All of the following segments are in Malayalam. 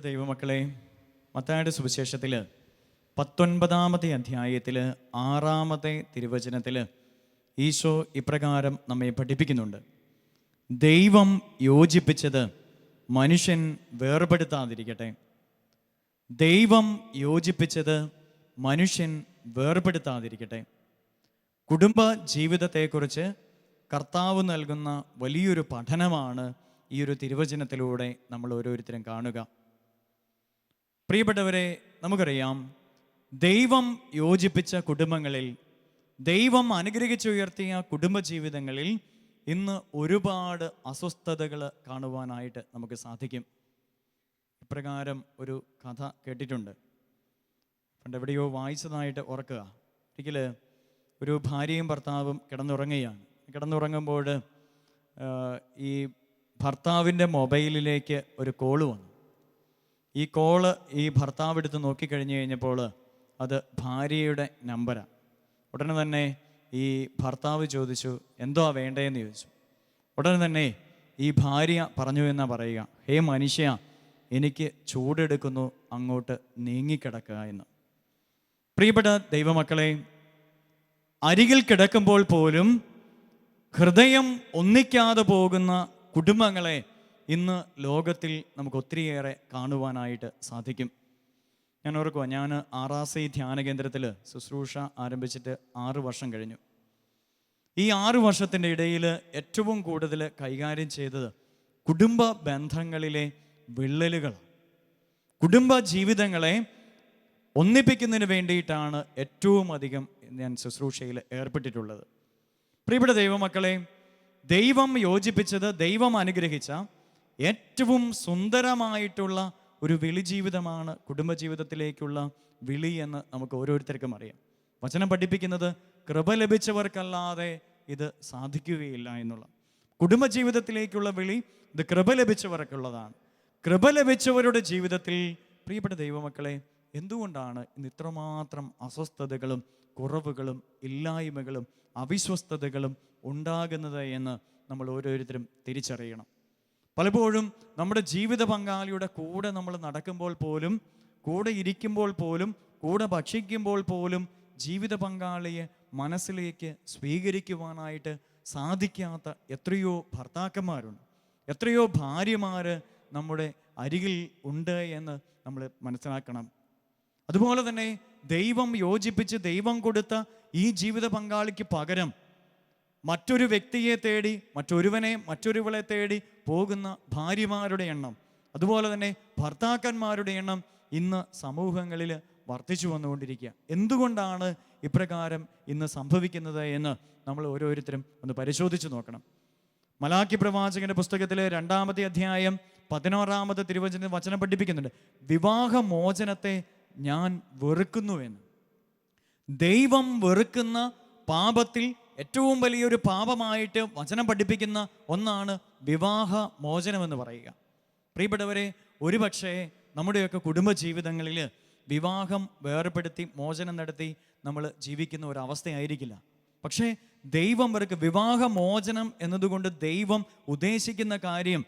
പ്രിയപ്പെട്ട ദൈവമക്കളെ, മത്തായിയുടെ സുവിശേഷത്തിൽ 19-ാമത്തെ അധ്യായത്തിൽ 6-ാമത്തെ തിരുവചനത്തിൽ ഈശോ ഇപ്രകാരം നമ്മെ പഠിപ്പിക്കുന്നുണ്ട്. ദൈവം യോജിപ്പിച്ചത് മനുഷ്യൻ വേർപെടുത്താതിരിക്കട്ടെ. ദൈവം യോജിപ്പിച്ചത് മനുഷ്യൻ വേർപെടുത്താതിരിക്കട്ടെ. കുടുംബ ജീവിതത്തെക്കുറിച്ച് കർത്താവ് നൽകുന്ന വലിയൊരു പഠനമാണ് ഈ ഒരു തിരുവചനത്തിലൂടെ നമ്മൾ ഓരോരുത്തരും കാണുക. പ്രിയപ്പെട്ടവരെ, നമുക്കറിയാം, ദൈവം യോജിപ്പിച്ച കുടുംബങ്ങളിൽ, ദൈവം അനുഗ്രഹിച്ചുയർത്തിയ കുടുംബജീവിതങ്ങളിൽ ഇന്ന് ഒരുപാട് അസ്വസ്ഥതകൾ കാണുവാനായിട്ട് നമുക്ക് സാധിക്കും. ഇപ്രകാരം ഒരു കഥ കേട്ടിട്ടുണ്ട്, പണ്ട് എവിടെയോ വായിച്ചതായിട്ട് ഓർക്കുക. ഒരിക്കൽ ഒരു ഭാര്യയും ഭർത്താവും കിടന്നുറങ്ങുകയാണ്. കിടന്നുറങ്ങുമ്പോൾ ഈ ഭർത്താവിൻ്റെ മൊബൈലിലേക്ക് ഒരു കോള് വന്നു. ഈ കോള് ഈ ഭർത്താവ് എടുത്ത് നോക്കിക്കഴിഞ്ഞ് കഴിഞ്ഞപ്പോൾ അത് ഭാര്യയുടെ നമ്പറാണ്. ഉടനെ തന്നെ ഈ ഭർത്താവ് ചോദിച്ചു, എന്തോ വേണ്ടതെന്ന് ചോദിച്ചു. ഉടനെ തന്നെ ഈ ഭാര്യ പറഞ്ഞു എന്നാ പറയുക, ഹേ മനുഷ്യ, എനിക്ക് ചൂടെടുക്കുന്നു, അങ്ങോട്ട് നീങ്ങിക്കിടക്കുക എന്ന്. പ്രിയപ്പെട്ട ദൈവമക്കളെ, അരികിൽ കിടക്കുമ്പോൾ പോലും ഹൃദയം ഒന്നിക്കാതെ പോകുന്ന കുടുംബങ്ങളെ ഇന്ന് ലോകത്തിൽ നമുക്ക് ഒത്തിരിയേറെ കാണുവാനായിട്ട് സാധിക്കും. ഞാൻ ഓർക്കുക, ഞാൻ ആറാസി ധ്യാന കേന്ദ്രത്തിൽ ശുശ്രൂഷ ആരംഭിച്ചിട്ട് 6 വർഷം കഴിഞ്ഞു. ഈ 6 വർഷത്തിൻ്റെ ഇടയിൽ ഏറ്റവും കൂടുതൽ കൈകാര്യം ചെയ്തത് കുടുംബ ബന്ധങ്ങളിലെ വിള്ളലുകൾ, കുടുംബ ജീവിതങ്ങളെ ഒന്നിപ്പിക്കുന്നതിന് വേണ്ടിയിട്ടാണ് ഏറ്റവും അധികം ഞാൻ ശുശ്രൂഷയിൽ ഏർപ്പെട്ടിട്ടുള്ളത്. പ്രിയപ്പെട്ട ദൈവമക്കളെ, ദൈവം യോജിപ്പിച്ചത്, ദൈവം അനുഗ്രഹിച്ച ഏറ്റവും സുന്ദരമായിട്ടുള്ള ഒരു വിളി ജീവിതമാണ് കുടുംബജീവിതത്തിലേക്കുള്ള വിളി എന്ന് നമുക്ക് ഓരോരുത്തർക്കും അറിയാം. വചനം പഠിപ്പിക്കുന്നത് കൃപ ലഭിച്ചവർക്കല്ലാതെ ഇത് സാധിക്കുകയില്ല എന്നുള്ള. കുടുംബജീവിതത്തിലേക്കുള്ള വിളി ഇത് കൃപ ലഭിച്ചവർക്കുള്ളതാണ്. കൃപ ലഭിച്ചവരുടെ ജീവിതത്തിൽ, പ്രിയപ്പെട്ട ദൈവമക്കളെ, എന്തുകൊണ്ടാണ് ഇന്ന് ഇത്രമാത്രം അസ്വസ്ഥതകളും കുറവുകളും ഇല്ലായ്മകളും അവിശ്വസ്തതകളും ഉണ്ടാകുന്നത് എന്ന് നമ്മൾ ഓരോരുത്തരും തിരിച്ചറിയണം. പലപ്പോഴും നമ്മുടെ ജീവിത പങ്കാളിയുടെ കൂടെ നമ്മൾ നടക്കുമ്പോൾ പോലും, കൂടെ ഇരിക്കുമ്പോൾ പോലും, കൂടെ ഭക്ഷിക്കുമ്പോൾ പോലും ജീവിത പങ്കാളിയെ മനസ്സിലേക്ക് സ്വീകരിക്കുവാനായിട്ട് സാധിക്കാത്ത എത്രയോ ഭർത്താക്കന്മാരുണ്ട്, എത്രയോ ഭാര്യമാർ നമ്മുടെ അരികിൽ ഉണ്ട് എന്ന് നമ്മൾ മനസ്സിലാക്കണം. അതുപോലെ തന്നെ ദൈവം യോജിപ്പിച്ച് ദൈവം കൊടുത്ത ഈ ജീവിത പങ്കാളിക്ക് പകരം മറ്റൊരു വ്യക്തിയെ തേടി, മറ്റൊരുവളെ തേടി പോകുന്ന ഭാര്യമാരുടെ എണ്ണം, അതുപോലെ തന്നെ ഭർത്താക്കന്മാരുടെ എണ്ണം ഇന്ന് സമൂഹങ്ങളിൽ വർദ്ധിച്ചു വന്നുകൊണ്ടിരിക്കുക. എന്തുകൊണ്ടാണ് ഇപ്രകാരം ഇന്ന് സംഭവിക്കുന്നത് എന്ന് നമ്മൾ ഓരോരുത്തരും ഒന്ന് പരിശോധിച്ച് നോക്കണം. മലാക്കി പ്രവാചകന്റെ പുസ്തകത്തിലെ 2-ാമത്തെ അധ്യായം 16-ാമത്തെ തിരുവചനം വചനം പഠിപ്പിക്കുന്നുണ്ട്, വിവാഹമോചനത്തെ ഞാൻ വെറുക്കുന്നു എന്ന്. ദൈവം വെറുക്കുന്ന പാപത്തിൽ ഏറ്റവും വലിയൊരു പാപമായിട്ട് വചനം പഠിപ്പിക്കുന്ന ഒന്നാണ് വിവാഹ മോചനമെന്ന് പറയുക. പ്രിയപ്പെട്ടവരെ, ഒരുപക്ഷെ നമ്മുടെയൊക്കെ കുടുംബജീവിതങ്ങളിൽ വിവാഹം വേർപെടുത്തി മോചനം നടത്തി നമ്മൾ ജീവിക്കുന്ന ഒരവസ്ഥയായിരിക്കില്ല. പക്ഷേ ദൈവം വിവാഹമോചനം എന്നതുകൊണ്ട് ദൈവം ഉദ്ദേശിക്കുന്ന കാര്യം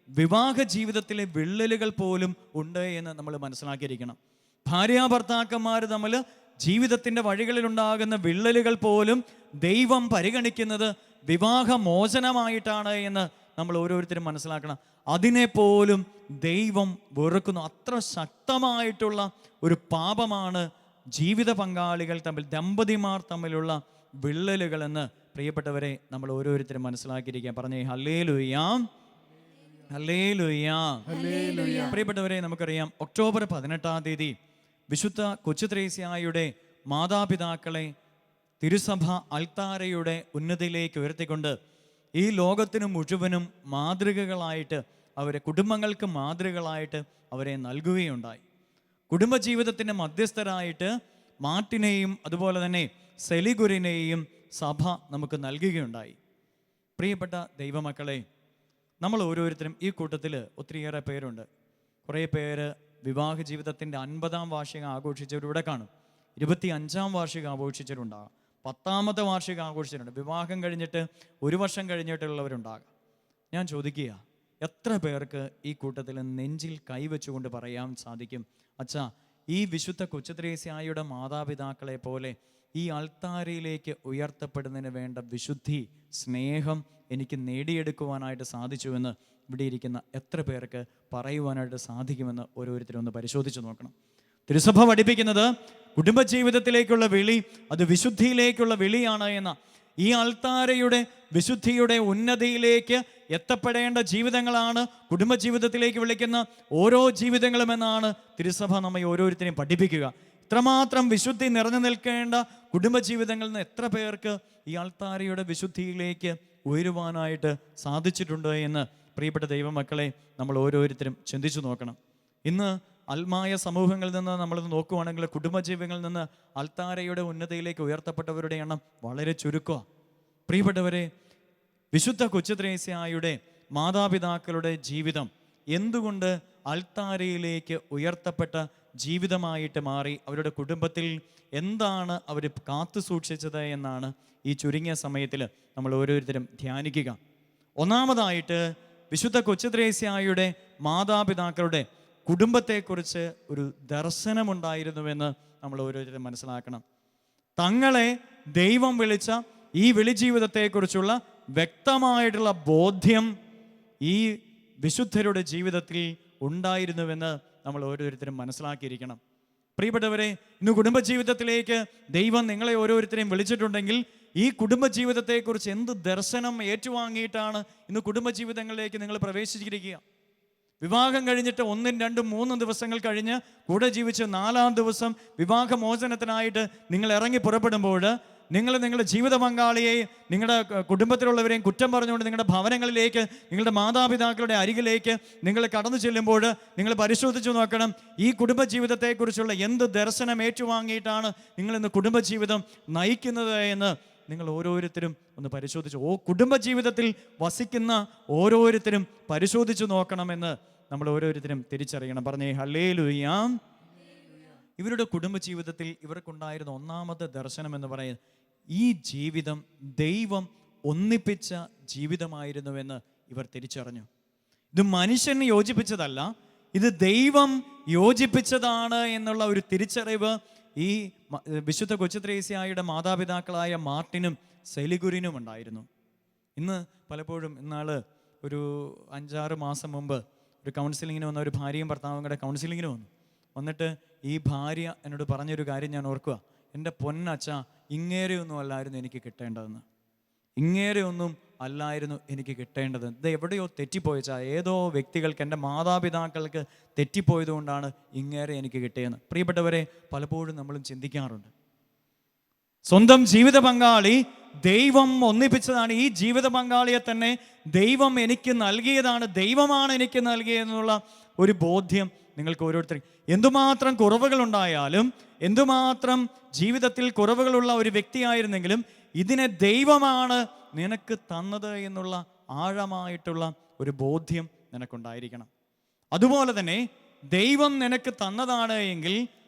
വിവാഹ ജീവിതത്തിലെ വിള്ളലുകൾ പോലും ഉണ്ട് എന്ന് നമ്മൾ മനസ്സിലാക്കിയിരിക്കണം. ഭാര്യാഭർത്താക്കന്മാർ തമ്മിൽ ജീവിതത്തിൻ്റെ വഴികളിലുണ്ടാകുന്ന വിള്ളലുകൾ പോലും ദൈവം പരിഗണിക്കുന്നത് വിവാഹമോചനമായിട്ടാണ് എന്ന് നമ്മൾ ഓരോരുത്തരും മനസ്സിലാക്കണം. അതിനെപ്പോലും ദൈവം വെറുക്കുന്നു. അത്ര ശക്തമായിട്ടുള്ള ഒരു പാപമാണ് ജീവിത പങ്കാളികൾ തമ്മിൽ, ദമ്പതിമാർ തമ്മിലുള്ള വിള്ളലുകൾ എന്ന് പ്രിയപ്പെട്ടവരെ നമ്മൾ ഓരോരുത്തരും മനസ്സിലാക്കിയിരിക്കുക. പറഞ്ഞേ ഹല്ലേലൂയ, ഹല്ലേലൂയ. പ്രിയപ്പെട്ടവരെ, നമുക്കറിയാം, ഒക്ടോബർ 18-ാം തീയതി വിശുദ്ധ കൊച്ചുത്രേസ്യായുടെ മാതാപിതാക്കളെ തിരുസഭ അൾത്താരയുടെ ഉന്നതിയിലേക്ക് ഉയർത്തിക്കൊണ്ട് ഈ ലോകത്തിന് മുഴുവനും മാതൃകകളായിട്ട്, അവരെ കുടുംബങ്ങൾക്ക് മാതൃകകളായിട്ട് അവരെ നൽകുകയുണ്ടായി. കുടുംബജീവിതത്തിൻ്റെ മധ്യസ്ഥരായിട്ട് മാർട്ടിനെയും അതുപോലെ തന്നെ സെലിഗുരിനെയും സഭ നമുക്ക് നൽകുകയുണ്ടായി. പ്രിയപ്പെട്ട ദൈവമക്കളെ, നമ്മൾ ഓരോരുത്തരും ഈ കൂട്ടത്തിൽ ഒത്തിരിയേറെ പേരുണ്ട്. കുറേ പേര് വിവാഹ ജീവിതത്തിൻ്റെ 50-ാം വാർഷികം ആഘോഷിച്ചവരിവിടെ കാണും, 25-ാം വാർഷികം ആഘോഷിച്ചവരുണ്ടാകാം, 10-ാമത്തെ വാർഷികം ആഘോഷിച്ചിട്ടുണ്ട്, വിവാഹം കഴിഞ്ഞിട്ട് 1 വർഷം കഴിഞ്ഞിട്ടുള്ളവരുണ്ടാകാം. ഞാൻ ചോദിക്കുക, എത്ര പേർക്ക് ഈ കൂട്ടത്തിൽ നെഞ്ചിൽ കൈവച്ചുകൊണ്ട് പറയാൻ സാധിക്കും, അച്ഛാ, ഈ വിശുദ്ധ കൊച്ചുത്രേസ്യായുടെ മാതാപിതാക്കളെ പോലെ ഈ അൾത്താരയിലേക്ക് ഉയർത്തപ്പെടുന്നതിന് വേണ്ട വിശുദ്ധി, സ്നേഹം എനിക്ക് നേടിയെടുക്കുവാനായിട്ട് സാധിച്ചുവെന്ന് ഇവിടെ ഇരിക്കുന്ന എത്ര പേർക്ക് പറയുവാനായിട്ട് സാധിക്കുമെന്ന് ഓരോരുത്തരും ഒന്ന് പരിശോധിച്ച് നോക്കണം. തിരുസഭ പഠിപ്പിക്കുന്നത് കുടുംബജീവിതത്തിലേക്കുള്ള വിളി അത് വിശുദ്ധിയിലേക്കുള്ള വിളിയാണ് എന്ന. ഈ അൾത്താരയുടെ വിശുദ്ധിയുടെ ഉന്നതിയിലേക്ക് എത്തപ്പെടേണ്ട ജീവിതങ്ങളാണ് കുടുംബജീവിതത്തിലേക്ക് വിളിക്കുന്ന ഓരോ ജീവിതങ്ങളും എന്നാണ് തിരുസഭ നമ്മെ ഓരോരുത്തരെയും പഠിപ്പിക്കുക. ഇത്രമാത്രം വിശുദ്ധി നിറഞ്ഞു നിൽക്കേണ്ട കുടുംബജീവിതങ്ങളിൽ നിന്ന് എത്ര പേർക്ക് ഈ അൾത്താരയുടെ വിശുദ്ധിയിലേക്ക് ഉയരുവാനായിട്ട് സാധിച്ചിട്ടുണ്ട് എന്ന് പ്രിയപ്പെട്ട ദൈവമക്കളെ നമ്മൾ ഓരോരുത്തരും ചിന്തിച്ചു നോക്കണം. ഇന്ന് ആത്മായ സമൂഹങ്ങളിൽ നിന്ന് നമ്മൾ നോക്കുവാണെങ്കിൽ കുടുംബജീവിതങ്ങളിൽ നിന്ന് അൾത്താരയുടെ ഉന്നതിയിലേക്ക് ഉയർത്തപ്പെട്ടവരുടെ എണ്ണം വളരെ ചുരുക്കമാണ്. പ്രിയപ്പെട്ടവരെ, വിശുദ്ധ കൊച്ചുത്രേസ്യായുടെ മാതാപിതാക്കളുടെ ജീവിതം എന്തുകൊണ്ട് അൾത്താരയിലേക്ക് ഉയർത്തപ്പെട്ട ജീവിതമായിട്ട് മാറി, അവരുടെ കുടുംബത്തിൽ എന്താണ് അവർ കാത്തു സൂക്ഷിച്ചത് എന്നാണ് ഈ ചുരുങ്ങിയ സമയത്തിൽ നമ്മൾ ഓരോരുത്തരും ധ്യാനിക്കുക. ഒന്നാമതായിട്ട് വിശുദ്ധ കൊച്ചുത്രേസ്യായുടെ മാതാപിതാക്കളുടെ കുടുംബത്തെക്കുറിച്ച് ഒരു ദർശനമുണ്ടായിരുന്നുവെന്ന് നമ്മൾ ഓരോരുത്തരും മനസ്സിലാക്കണം. തങ്ങളെ ദൈവം വിളിച്ച ഈ വിളിജീവിതത്തെക്കുറിച്ചുള്ള വ്യക്തമായിട്ടുള്ള ബോധ്യം ഈ വിശുദ്ധരുടെ ജീവിതത്തിൽ ഉണ്ടായിരുന്നുവെന്ന് നമ്മൾ ഓരോരുത്തരും മനസ്സിലാക്കിയിരിക്കണം. പ്രിയപ്പെട്ടവരെ, ഇന്ന് കുടുംബജീവിതത്തിലേക്ക് ദൈവം നിങ്ങളെ ഓരോരുത്തരെയും വിളിച്ചിട്ടുണ്ടെങ്കിൽ ഈ കുടുംബജീവിതത്തെക്കുറിച്ച് എന്ത് ദർശനം ഏറ്റുവാങ്ങിയിട്ടാണ് ഇന്ന് കുടുംബജീവിതങ്ങളിലേക്ക് നിങ്ങൾ പ്രവേശിച്ചിരിക്കുക? വിവാഹം കഴിഞ്ഞിട്ട് 1, 2, 3 ദിവസങ്ങൾ കഴിഞ്ഞ് കൂടെ ജീവിച്ച് 4-ാം ദിവസം വിവാഹമോചനത്തിനായിട്ട് നിങ്ങൾ ഇറങ്ങി പുറപ്പെടുമ്പോൾ നിങ്ങളുടെ ജീവിത പങ്കാളിയെ, നിങ്ങളുടെ കുടുംബത്തിലുള്ളവരെയും കുറ്റം പറഞ്ഞുകൊണ്ട് നിങ്ങളുടെ ഭവനങ്ങളിലേക്ക്, നിങ്ങളുടെ മാതാപിതാക്കളുടെ അരികിലേക്ക് നിങ്ങൾ കടന്നു ചെല്ലുമ്പോൾ നിങ്ങൾ പരിശോധിച്ചു നോക്കണം, ഈ കുടുംബജീവിതത്തെക്കുറിച്ചുള്ള എന്ത് ദർശനം ഏറ്റുവാങ്ങിയിട്ടാണ് നിങ്ങൾ ഇന്ന് കുടുംബജീവിതം നയിക്കുന്നത് എന്ന് നിങ്ങൾ ഓരോരുത്തരും ഒന്ന് പരിശോധിച്ചു. കുടുംബജീവിതത്തിൽ വസിക്കുന്ന ഓരോരുത്തരും പരിശോധിച്ചു നോക്കണമെന്ന് നമ്മൾ ഓരോരുത്തരും തിരിച്ചറിയണം. പറഞ്ഞേ ഹല്ലേലൂയ. ഇവരുടെ കുടുംബജീവിതത്തിൽ ഇവർക്കുണ്ടായിരുന്ന ഒന്നാമത്തെ ദർശനം എന്ന് പറയുന്നത് ഈ ജീവിതം ദൈവം ഒന്നിപ്പിച്ച ജീവിതമായിരുന്നുവെന്ന് ഇവർ തിരിച്ചറിഞ്ഞു. ഇത് മനുഷ്യന് യോജിപ്പിച്ചതല്ല, ഇത് ദൈവം യോജിപ്പിച്ചതാണ് എന്നുള്ള ഒരു തിരിച്ചറിവ് ഈ വിശുദ്ധ കൊച്ചുത്രേസ്യായുടെ മാതാപിതാക്കളായ മാർട്ടിനും സെലിഗുരിനും ഉണ്ടായിരുന്നു. ഇന്ന് പലപ്പോഴും ഇന്നാള് ഒരു 5-6 മാസം മുമ്പ് ഒരു കൗൺസിലിങ്ങിന് വന്ന ഒരു ഭാര്യയും ഭർത്താവും കൂടെ കൗൺസിലിങ്ങിന് വന്നിട്ട് ഈ ഭാര്യ എന്നോട് പറഞ്ഞൊരു കാര്യം ഞാൻ ഓർക്കുക, എൻ്റെ പൊന്നച്ഛ, ഇങ്ങേരെയൊന്നും അല്ലായിരുന്നു എനിക്ക് കിട്ടേണ്ടതെന്ന്. ഇങ്ങേരെയൊന്നും അല്ലായിരുന്നു എനിക്ക് കിട്ടേണ്ടത്. ഇത് എവിടെയോ തെറ്റിപ്പോയച്ചാ, ഏതോ വ്യക്തികൾക്ക്, എൻ്റെ മാതാപിതാക്കൾക്ക് തെറ്റിപ്പോയതുകൊണ്ടാണ് ഇങ്ങേരെ എനിക്ക് കിട്ടിയെന്ന്. പ്രിയപ്പെട്ടവരെ, പലപ്പോഴും നമ്മളും ചിന്തിക്കാറുണ്ട്, സ്വന്തം ജീവിത പങ്കാളി ദൈവം ഒന്നിപ്പിച്ചതാണ്, ഈ ജീവിത പങ്കാളിയെ തന്നെ ദൈവം എനിക്ക് നൽകിയതാണ്, ദൈവമാണ് എനിക്ക് നൽകിയതെന്നുള്ള ഒരു ബോധ്യം നിങ്ങൾക്ക് ഓരോരുത്തരും. എന്തുമാത്രം കുറവുകളുണ്ടായാലും, എന്തുമാത്രം ജീവിതത്തിൽ കുറവുകളുള്ള ഒരു വ്യക്തിയായിരുന്നെങ്കിലും ഇതിനെ ദൈവമാണ് നിനക്ക് തന്നത് എന്നുള്ള ആഴമായിട്ടുള്ള ഒരു ബോധ്യം നിനക്കുണ്ടായിരിക്കണം. അതുപോലെ തന്നെ ദൈവം നിനക്ക് തന്നതാണ് എങ്കിൽ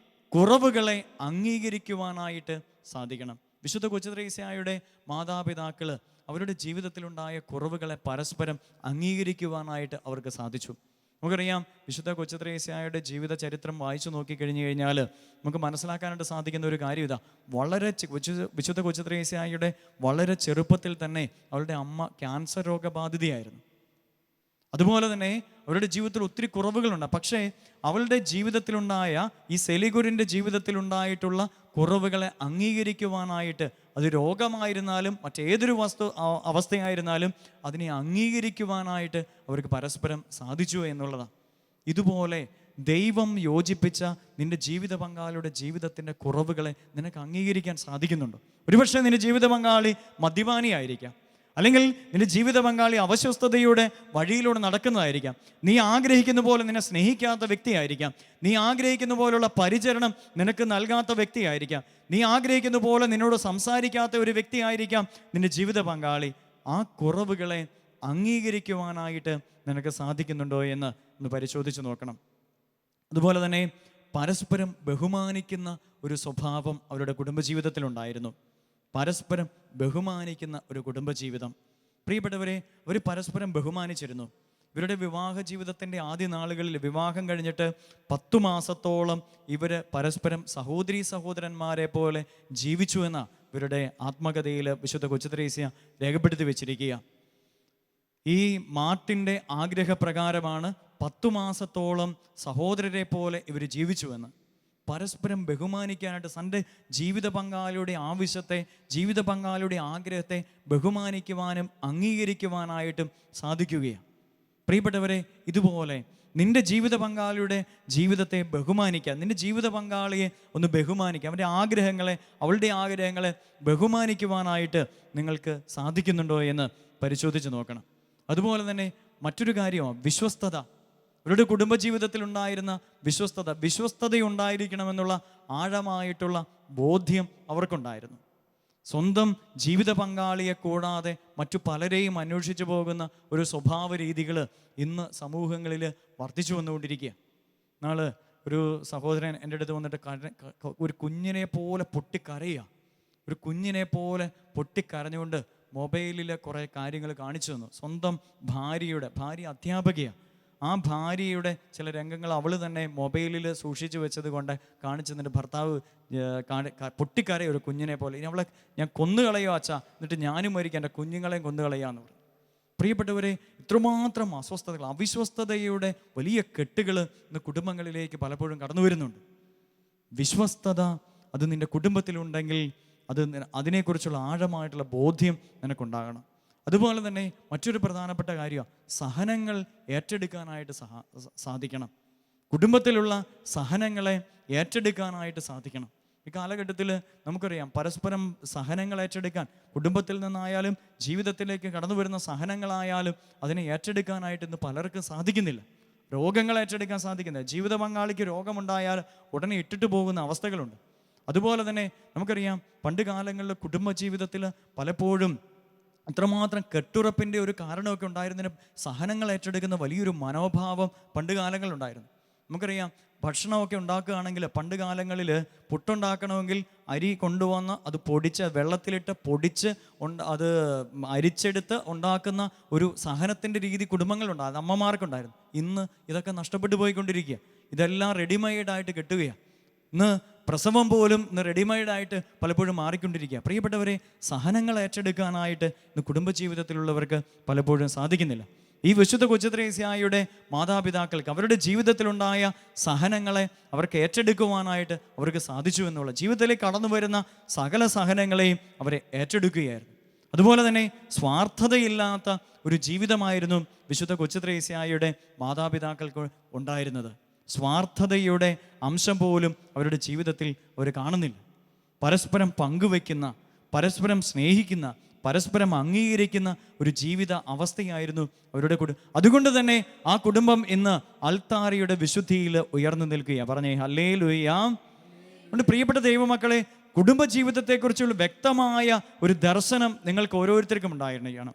കുറവുകളെ അംഗീകരിക്കുവാനായിട്ട് സാധിക്കണം. വിശുദ്ധ കൊച്ചുത്രേസ്യായുടെ മാതാപിതാക്കൾ അവരുടെ ജീവിതത്തിലുണ്ടായ കുറവുകളെ പരസ്പരം അംഗീകരിക്കുവാനായിട്ട് അവർക്ക് സാധിച്ചു. നമുക്കറിയാം, വിശുദ്ധ കൊച്ചുത്രേസ്യായുടെ ജീവിത ചരിത്രം വായിച്ചു നോക്കിക്കഴിഞ്ഞു കഴിഞ്ഞാൽ നമുക്ക് മനസ്സിലാക്കാനായിട്ട് സാധിക്കുന്ന ഒരു കാര്യം ഇതാ. വിശുദ്ധ കൊച്ചുത്രേസ്യായുടെ വളരെ ചെറുപ്പത്തിൽ തന്നെ അവളുടെ അമ്മ ക്യാൻസർ രോഗബാധിതയായിരുന്നു. അതുപോലെ തന്നെ അവരുടെ ജീവിതത്തിൽ ഒത്തിരി കുറവുകളുണ്ട്. പക്ഷേ അവളുടെ ജീവിതത്തിലുണ്ടായ, ഈ സെലിഗുരിൻ്റെ ജീവിതത്തിലുണ്ടായിട്ടുള്ള കുറവുകളെ അംഗീകരിക്കുവാനായിട്ട്, അത് രോഗമായിരുന്നാലും മറ്റേതൊരു അവസ്ഥയായിരുന്നാലും അതിനെ അംഗീകരിക്കുവാനായിട്ട് അവർക്ക് പരസ്പരം സാധിച്ചു എന്നുള്ളതാണ്. ഇതുപോലെ ദൈവം യോജിപ്പിച്ച നിന്റെ ജീവിത പങ്കാളിയുടെ ജീവിതത്തിൻ്റെ കുറവുകളെ നിനക്ക് അംഗീകരിക്കാൻ സാധിക്കുന്നുണ്ടോ? ഒരുപക്ഷെ നിന്റെ ജീവിത പങ്കാളി മദ്യപാനിയായിരിക്കാം, അല്ലെങ്കിൽ നിന്റെ ജീവിത പങ്കാളി അവശ്വസ്തതയുടെ വഴിയിലൂടെ നടക്കുന്നതായിരിക്കാം, നീ ആഗ്രഹിക്കുന്ന പോലെ നിന്നെ സ്നേഹിക്കാത്ത വ്യക്തിയായിരിക്കാം, നീ ആഗ്രഹിക്കുന്ന പോലുള്ള പരിചരണം നിനക്ക് നൽകാത്ത വ്യക്തിയായിരിക്കാം, നീ ആഗ്രഹിക്കുന്ന പോലെ നിന്നോട് സംസാരിക്കാത്ത ഒരു വ്യക്തിയായിരിക്കാം നിന്റെ ജീവിത പങ്കാളി. ആ കുറവുകളെ അംഗീകരിക്കുവാനായിട്ട് നിനക്ക് സാധിക്കുന്നുണ്ടോ എന്ന് ഒന്ന് പരിശോധിച്ച് നോക്കണം. അതുപോലെ തന്നെ പരസ്പരം ബഹുമാനിക്കുന്ന ഒരു സ്വഭാവം അവരുടെ കുടുംബജീവിതത്തിലുണ്ടായിരുന്നു. പരസ്പരം ബഹുമാനിക്കുന്ന ഒരു കുടുംബജീവിതം. പ്രിയപ്പെട്ടവരെ, അവർ പരസ്പരം ബഹുമാനിച്ചിരുന്നു. ഇവരുടെ വിവാഹ ജീവിതത്തിൻ്റെ ആദ്യ നാളുകളിൽ, വിവാഹം കഴിഞ്ഞിട്ട് 10 മാസത്തോളം ഇവർ പരസ്പരം സഹോദരീ സഹോദരന്മാരെ പോലെ ജീവിച്ചു എന്ന ഇവരുടെ ആത്മകഥയിൽ വിശുദ്ധ കൊച്ചുത്രേസ്യ രേഖപ്പെടുത്തി വെച്ചിരിക്കുക. ഈ മാർട്ടിൻ്റെ ആഗ്രഹപ്രകാരമാണ് 10 മാസത്തോളം സഹോദരരെ പോലെ ഇവർ ജീവിച്ചുവെന്ന്. പരസ്പരം ബഹുമാനിക്കാനായിട്ട്, തൻ്റെ ജീവിത പങ്കാളിയുടെ ആവശ്യത്തെ, ജീവിത പങ്കാളിയുടെ ആഗ്രഹത്തെ ബഹുമാനിക്കുവാനും അംഗീകരിക്കുവാനായിട്ടും സാധിക്കുകയാണ്. പ്രിയപ്പെട്ടവരെ, ഇതുപോലെ നിന്റെ ജീവിത പങ്കാളിയുടെ ജീവിതത്തെ ബഹുമാനിക്കുക, നിന്റെ ജീവിത പങ്കാളിയെ ഒന്ന് ബഹുമാനിക്കുക, അവൻ്റെ ആഗ്രഹങ്ങളെ, അവളുടെ ആഗ്രഹങ്ങളെ ബഹുമാനിക്കുവാനായിട്ട് നിങ്ങൾക്ക് സാധിക്കുന്നുണ്ടോ എന്ന് പരിശോധിച്ച് നോക്കണം. അതുപോലെ തന്നെ മറ്റൊരു കാര്യമാണ് വിശ്വസ്തത. അവരുടെ കുടുംബജീവിതത്തിൽ ഉണ്ടായിരുന്ന വിശ്വസ്തതയുണ്ടായിരിക്കണമെന്നുള്ള ആഴമായിട്ടുള്ള ബോധ്യം അവർക്കുണ്ടായിരുന്നു. സ്വന്തം ജീവിത പങ്കാളിയെ കൂടാതെ മറ്റു പലരെയും അന്വേഷിച്ചു പോകുന്ന ഒരു സ്വഭാവ രീതികൾ ഇന്ന് സമൂഹങ്ങളിൽ വർദ്ധിച്ചു വന്നുകൊണ്ടിരിക്കുക. നാളെ ഒരു സഹോദരൻ എൻ്റെ അടുത്ത് വന്നിട്ട് ഒരു കുഞ്ഞിനെ പോലെ പൊട്ടിക്കരയുക. ഒരു കുഞ്ഞിനെ പോലെ പൊട്ടിക്കരഞ്ഞുകൊണ്ട് മൊബൈലിൽ കുറേ കാര്യങ്ങൾ കാണിച്ചു തന്നു. സ്വന്തം ഭാര്യ അധ്യാപകയാണ്. ആ ഭാര്യയുടെ ചില രംഗങ്ങൾ അവൾ തന്നെ മൊബൈലിൽ സൂക്ഷിച്ചു വെച്ചത് കൊണ്ട് കാണിച്ചു തന്നിട്ട് ഭർത്താവ് പൊട്ടിക്കരയോ ഒരു കുഞ്ഞിനെ പോലെ. ഇനി അവളെ ഞാൻ കൊന്നുകളയോ അച്ഛാ, എന്നിട്ട് ഞാനും മരിക്കാം, എൻ്റെ കുഞ്ഞുങ്ങളെയും കൊന്നുകളയാന്ന് പറഞ്ഞു. പ്രിയപ്പെട്ടവരെ, ഇത്രമാത്രം അസ്വസ്ഥതകൾ, അവിശ്വസ്തതയുടെ വലിയ കെട്ടുകൾ ഇന്ന് കുടുംബങ്ങളിലേക്ക് പലപ്പോഴും കടന്നു വരുന്നുണ്ട്. വിശ്വസ്തത അത് നിൻ്റെ കുടുംബത്തിലുണ്ടെങ്കിൽ അതിനെക്കുറിച്ചുള്ള ആഴമായിട്ടുള്ള ബോധ്യം നിനക്കുണ്ടാകണം. അതുപോലെ തന്നെ മറ്റൊരു പ്രധാനപ്പെട്ട കാര്യം, സഹനങ്ങൾ ഏറ്റെടുക്കാനായിട്ട് സാധിക്കണം. കുടുംബത്തിലുള്ള സഹനങ്ങളെ ഏറ്റെടുക്കാനായിട്ട് സാധിക്കണം. ഈ കാലഘട്ടത്തിൽ നമുക്കറിയാം, പരസ്പരം സഹനങ്ങൾ ഏറ്റെടുക്കാൻ, കുടുംബത്തിൽ നിന്നായാലും ജീവിതത്തിലേക്ക് കടന്നു വരുന്ന സഹനങ്ങളായാലും അതിനെ ഏറ്റെടുക്കാനായിട്ട് ഇന്ന് പലർക്കും സാധിക്കുന്നില്ല. രോഗങ്ങൾ ഏറ്റെടുക്കാൻ സാധിക്കുന്നില്ല. ജീവിത പങ്കാളിക്ക് രോഗമുണ്ടായാൽ ഉടനെ ഇട്ടിട്ട് പോകുന്ന അവസ്ഥകളുണ്ട്. അതുപോലെ തന്നെ നമുക്കറിയാം, പണ്ട് കാലങ്ങളിൽ കുടുംബജീവിതത്തിൽ പലപ്പോഴും അത്രമാത്രം കെട്ടുറപ്പിൻ്റെ ഒരു കാരണമൊക്കെ ഉണ്ടായിരുന്നതിന് സഹനങ്ങൾ ഏറ്റെടുക്കുന്ന വലിയൊരു മനോഭാവം പണ്ട് കാലങ്ങളിലുണ്ടായിരുന്നു. നമുക്കറിയാം, ഭക്ഷണമൊക്കെ ഉണ്ടാക്കുകയാണെങ്കിൽ പണ്ട് കാലങ്ങളിൽ പുട്ടുണ്ടാക്കണമെങ്കിൽ അരി കൊണ്ടുവന്ന് അത് വെള്ളത്തിലിട്ട് പൊടിച്ച് അത് അരിച്ചെടുത്ത് ഉണ്ടാക്കുന്ന ഒരു സഹനത്തിൻ്റെ രീതി കുടുംബങ്ങളുണ്ടായിരുന്നു, അമ്മമാർക്കുണ്ടായിരുന്നു. ഇന്ന് ഇതൊക്കെ നഷ്ടപ്പെട്ടു പോയിക്കൊണ്ടിരിക്കുക. ഇതെല്ലാം റെഡിമെയ്ഡായിട്ട് കിട്ടുകയാണ്. ഇന്ന് പ്രസവം പോലും ഇന്ന് റെഡിമെയ്ഡായിട്ട് പലപ്പോഴും മാറിക്കൊണ്ടിരിക്കുക. പ്രിയപ്പെട്ടവരെ, സഹനങ്ങൾ ഏറ്റെടുക്കാനായിട്ട് ഇന്ന് കുടുംബജീവിതത്തിലുള്ളവർക്ക് പലപ്പോഴും സാധിക്കുന്നില്ല. ഈ വിശുദ്ധ കൊച്ചുത്രേസ്യായുടെ മാതാപിതാക്കൾക്ക് അവരുടെ ജീവിതത്തിലുണ്ടായ സഹനങ്ങളെ അവർക്ക് ഏറ്റെടുക്കുവാനായിട്ട് അവർക്ക് സാധിച്ചു എന്നുള്ള, ജീവിതത്തിലേക്ക് കടന്നു വരുന്ന സകല സഹനങ്ങളെയും അവരെ ഏറ്റെടുക്കുകയായിരുന്നു. അതുപോലെ തന്നെ സ്വാർത്ഥതയില്ലാത്ത ഒരു ജീവിതമായിരുന്നു വിശുദ്ധ കൊച്ചുത്രേസ്യായുടെ മാതാപിതാക്കൾക്ക് ഉണ്ടായിരുന്നത്. സ്വാർത്ഥതയുടെ അംശം പോലും അവരുടെ ജീവിതത്തിൽ അവർ കാണുന്നില്ല. പരസ്പരം പങ്കുവയ്ക്കുന്ന, പരസ്പരം സ്നേഹിക്കുന്ന, പരസ്പരം അംഗീകരിക്കുന്ന ഒരു ജീവിത അവസ്ഥയായിരുന്നു അവരുടെ അതുകൊണ്ട് തന്നെ ആ കുടുംബം ഇന്ന് അൾത്താരയുടെ വിശുദ്ധിയിൽ ഉയർന്നു നിൽക്കുക. പറഞ്ഞേ ഹല്ലേലൂയ. അതുകൊണ്ട് പ്രിയപ്പെട്ട ദൈവമക്കളെ, കുടുംബജീവിതത്തെക്കുറിച്ചുള്ള വ്യക്തമായ ഒരു ദർശനം നിങ്ങൾക്ക് ഓരോരുത്തർക്കും ഉണ്ടായിരിക്കണം.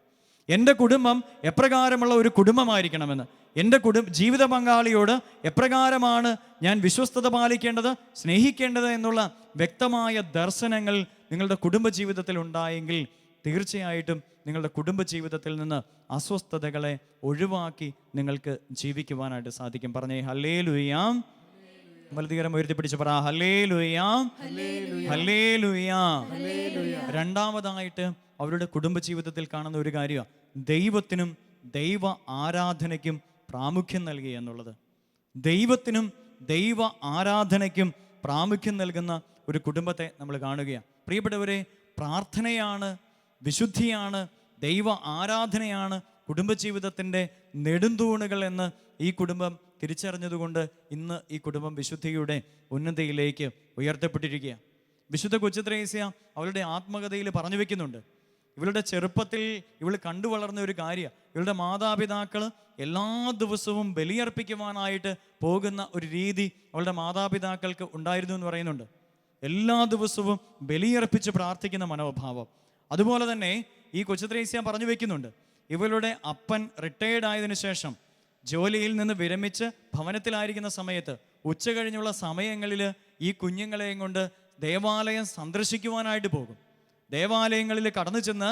എൻ്റെ കുടുംബം എപ്രകാരമുള്ള ഒരു കുടുംബമായിരിക്കണമെന്ന്, എൻ്റെ ജീവിത പങ്കാളിയോട് എപ്രകാരമാണ് ഞാൻ വിശ്വസ്തത പാലിക്കേണ്ടത്, സ്നേഹിക്കേണ്ടത് എന്നുള്ള വ്യക്തമായ ദർശനങ്ങൾ നിങ്ങളുടെ കുടുംബജീവിതത്തിൽ ഉണ്ടായെങ്കിൽ തീർച്ചയായിട്ടും നിങ്ങളുടെ കുടുംബജീവിതത്തിൽ നിന്ന് അസ്വസ്ഥതകളെ ഒഴിവാക്കി നിങ്ങൾക്ക് ജീവിക്കുവാനായിട്ട് സാധിക്കും. പറഞ്ഞേ ഹല്ലേലൂയ. വലതുകരം ഉയർത്തിപ്പിടിച്ച് പറ ഹല്ലേലൂയ, ഹല്ലേലൂയ. രണ്ടാമതായിട്ട് അവരുടെ കുടുംബജീവിതത്തിൽ കാണുന്ന ഒരു കാര്യമാണ് ദൈവത്തിനും ദൈവ ആരാധനയ്ക്കും പ്രാമുഖ്യം നൽകുക എന്നുള്ളത്. ദൈവത്തിനും ദൈവ ആരാധനയ്ക്കും പ്രാമുഖ്യം നൽകുന്ന ഒരു കുടുംബത്തെ നമ്മൾ കാണുകയാണ്. പ്രിയപ്പെട്ടവരെ, പ്രാർത്ഥനയാണ്, വിശുദ്ധിയാണ്, ദൈവ ആരാധനയാണ് കുടുംബജീവിതത്തിൻ്റെ നെടുന്തൂണുകൾ എന്ന് ഈ കുടുംബം തിരിച്ചറിഞ്ഞതുകൊണ്ട് ഇന്ന് ഈ കുടുംബം വിശുദ്ധിയുടെ ഉന്നതിയിലേക്ക് ഉയർത്തപ്പെട്ടിരിക്കുക. വിശുദ്ധ കൊച്ചുത്രേസ്യ അവളുടെ ആത്മകഥയിൽ പറഞ്ഞു വെക്കുന്നുണ്ട്, ഇവളുടെ ചെറുപ്പത്തിൽ ഇവൾ കണ്ടു വളർന്ന ഒരു കാര്യം, ഇവളുടെ മാതാപിതാക്കൾ എല്ലാ ദിവസവും ബലിയർപ്പിക്കുവാനായിട്ട് പോകുന്ന ഒരു രീതി അവളുടെ മാതാപിതാക്കൾക്ക് ഉണ്ടായിരുന്നു എന്ന് പറയുന്നുണ്ട്. എല്ലാ ദിവസവും ബലിയർപ്പിച്ച് പ്രാർത്ഥിക്കുന്ന മനോഭാവം. അതുപോലെ തന്നെ ഈ കൊച്ചുത്രേസ്യ പറഞ്ഞു വെക്കുന്നുണ്ട്, ഇവളുടെ അപ്പൻ റിട്ടയേർഡ് ആയതിനു ശേഷം ജോലിയിൽ നിന്ന് വിരമിച്ച് ഭവനത്തിലായിരിക്കുന്ന സമയത്ത് ഉച്ച കഴിഞ്ഞുള്ള സമയങ്ങളിൽ ഈ കുഞ്ഞുങ്ങളെയും കൊണ്ട് ദേവാലയം സന്ദർശിക്കുവാനായിട്ട് പോകും. ദേവാലയങ്ങളിൽ കടന്നു ചെന്ന്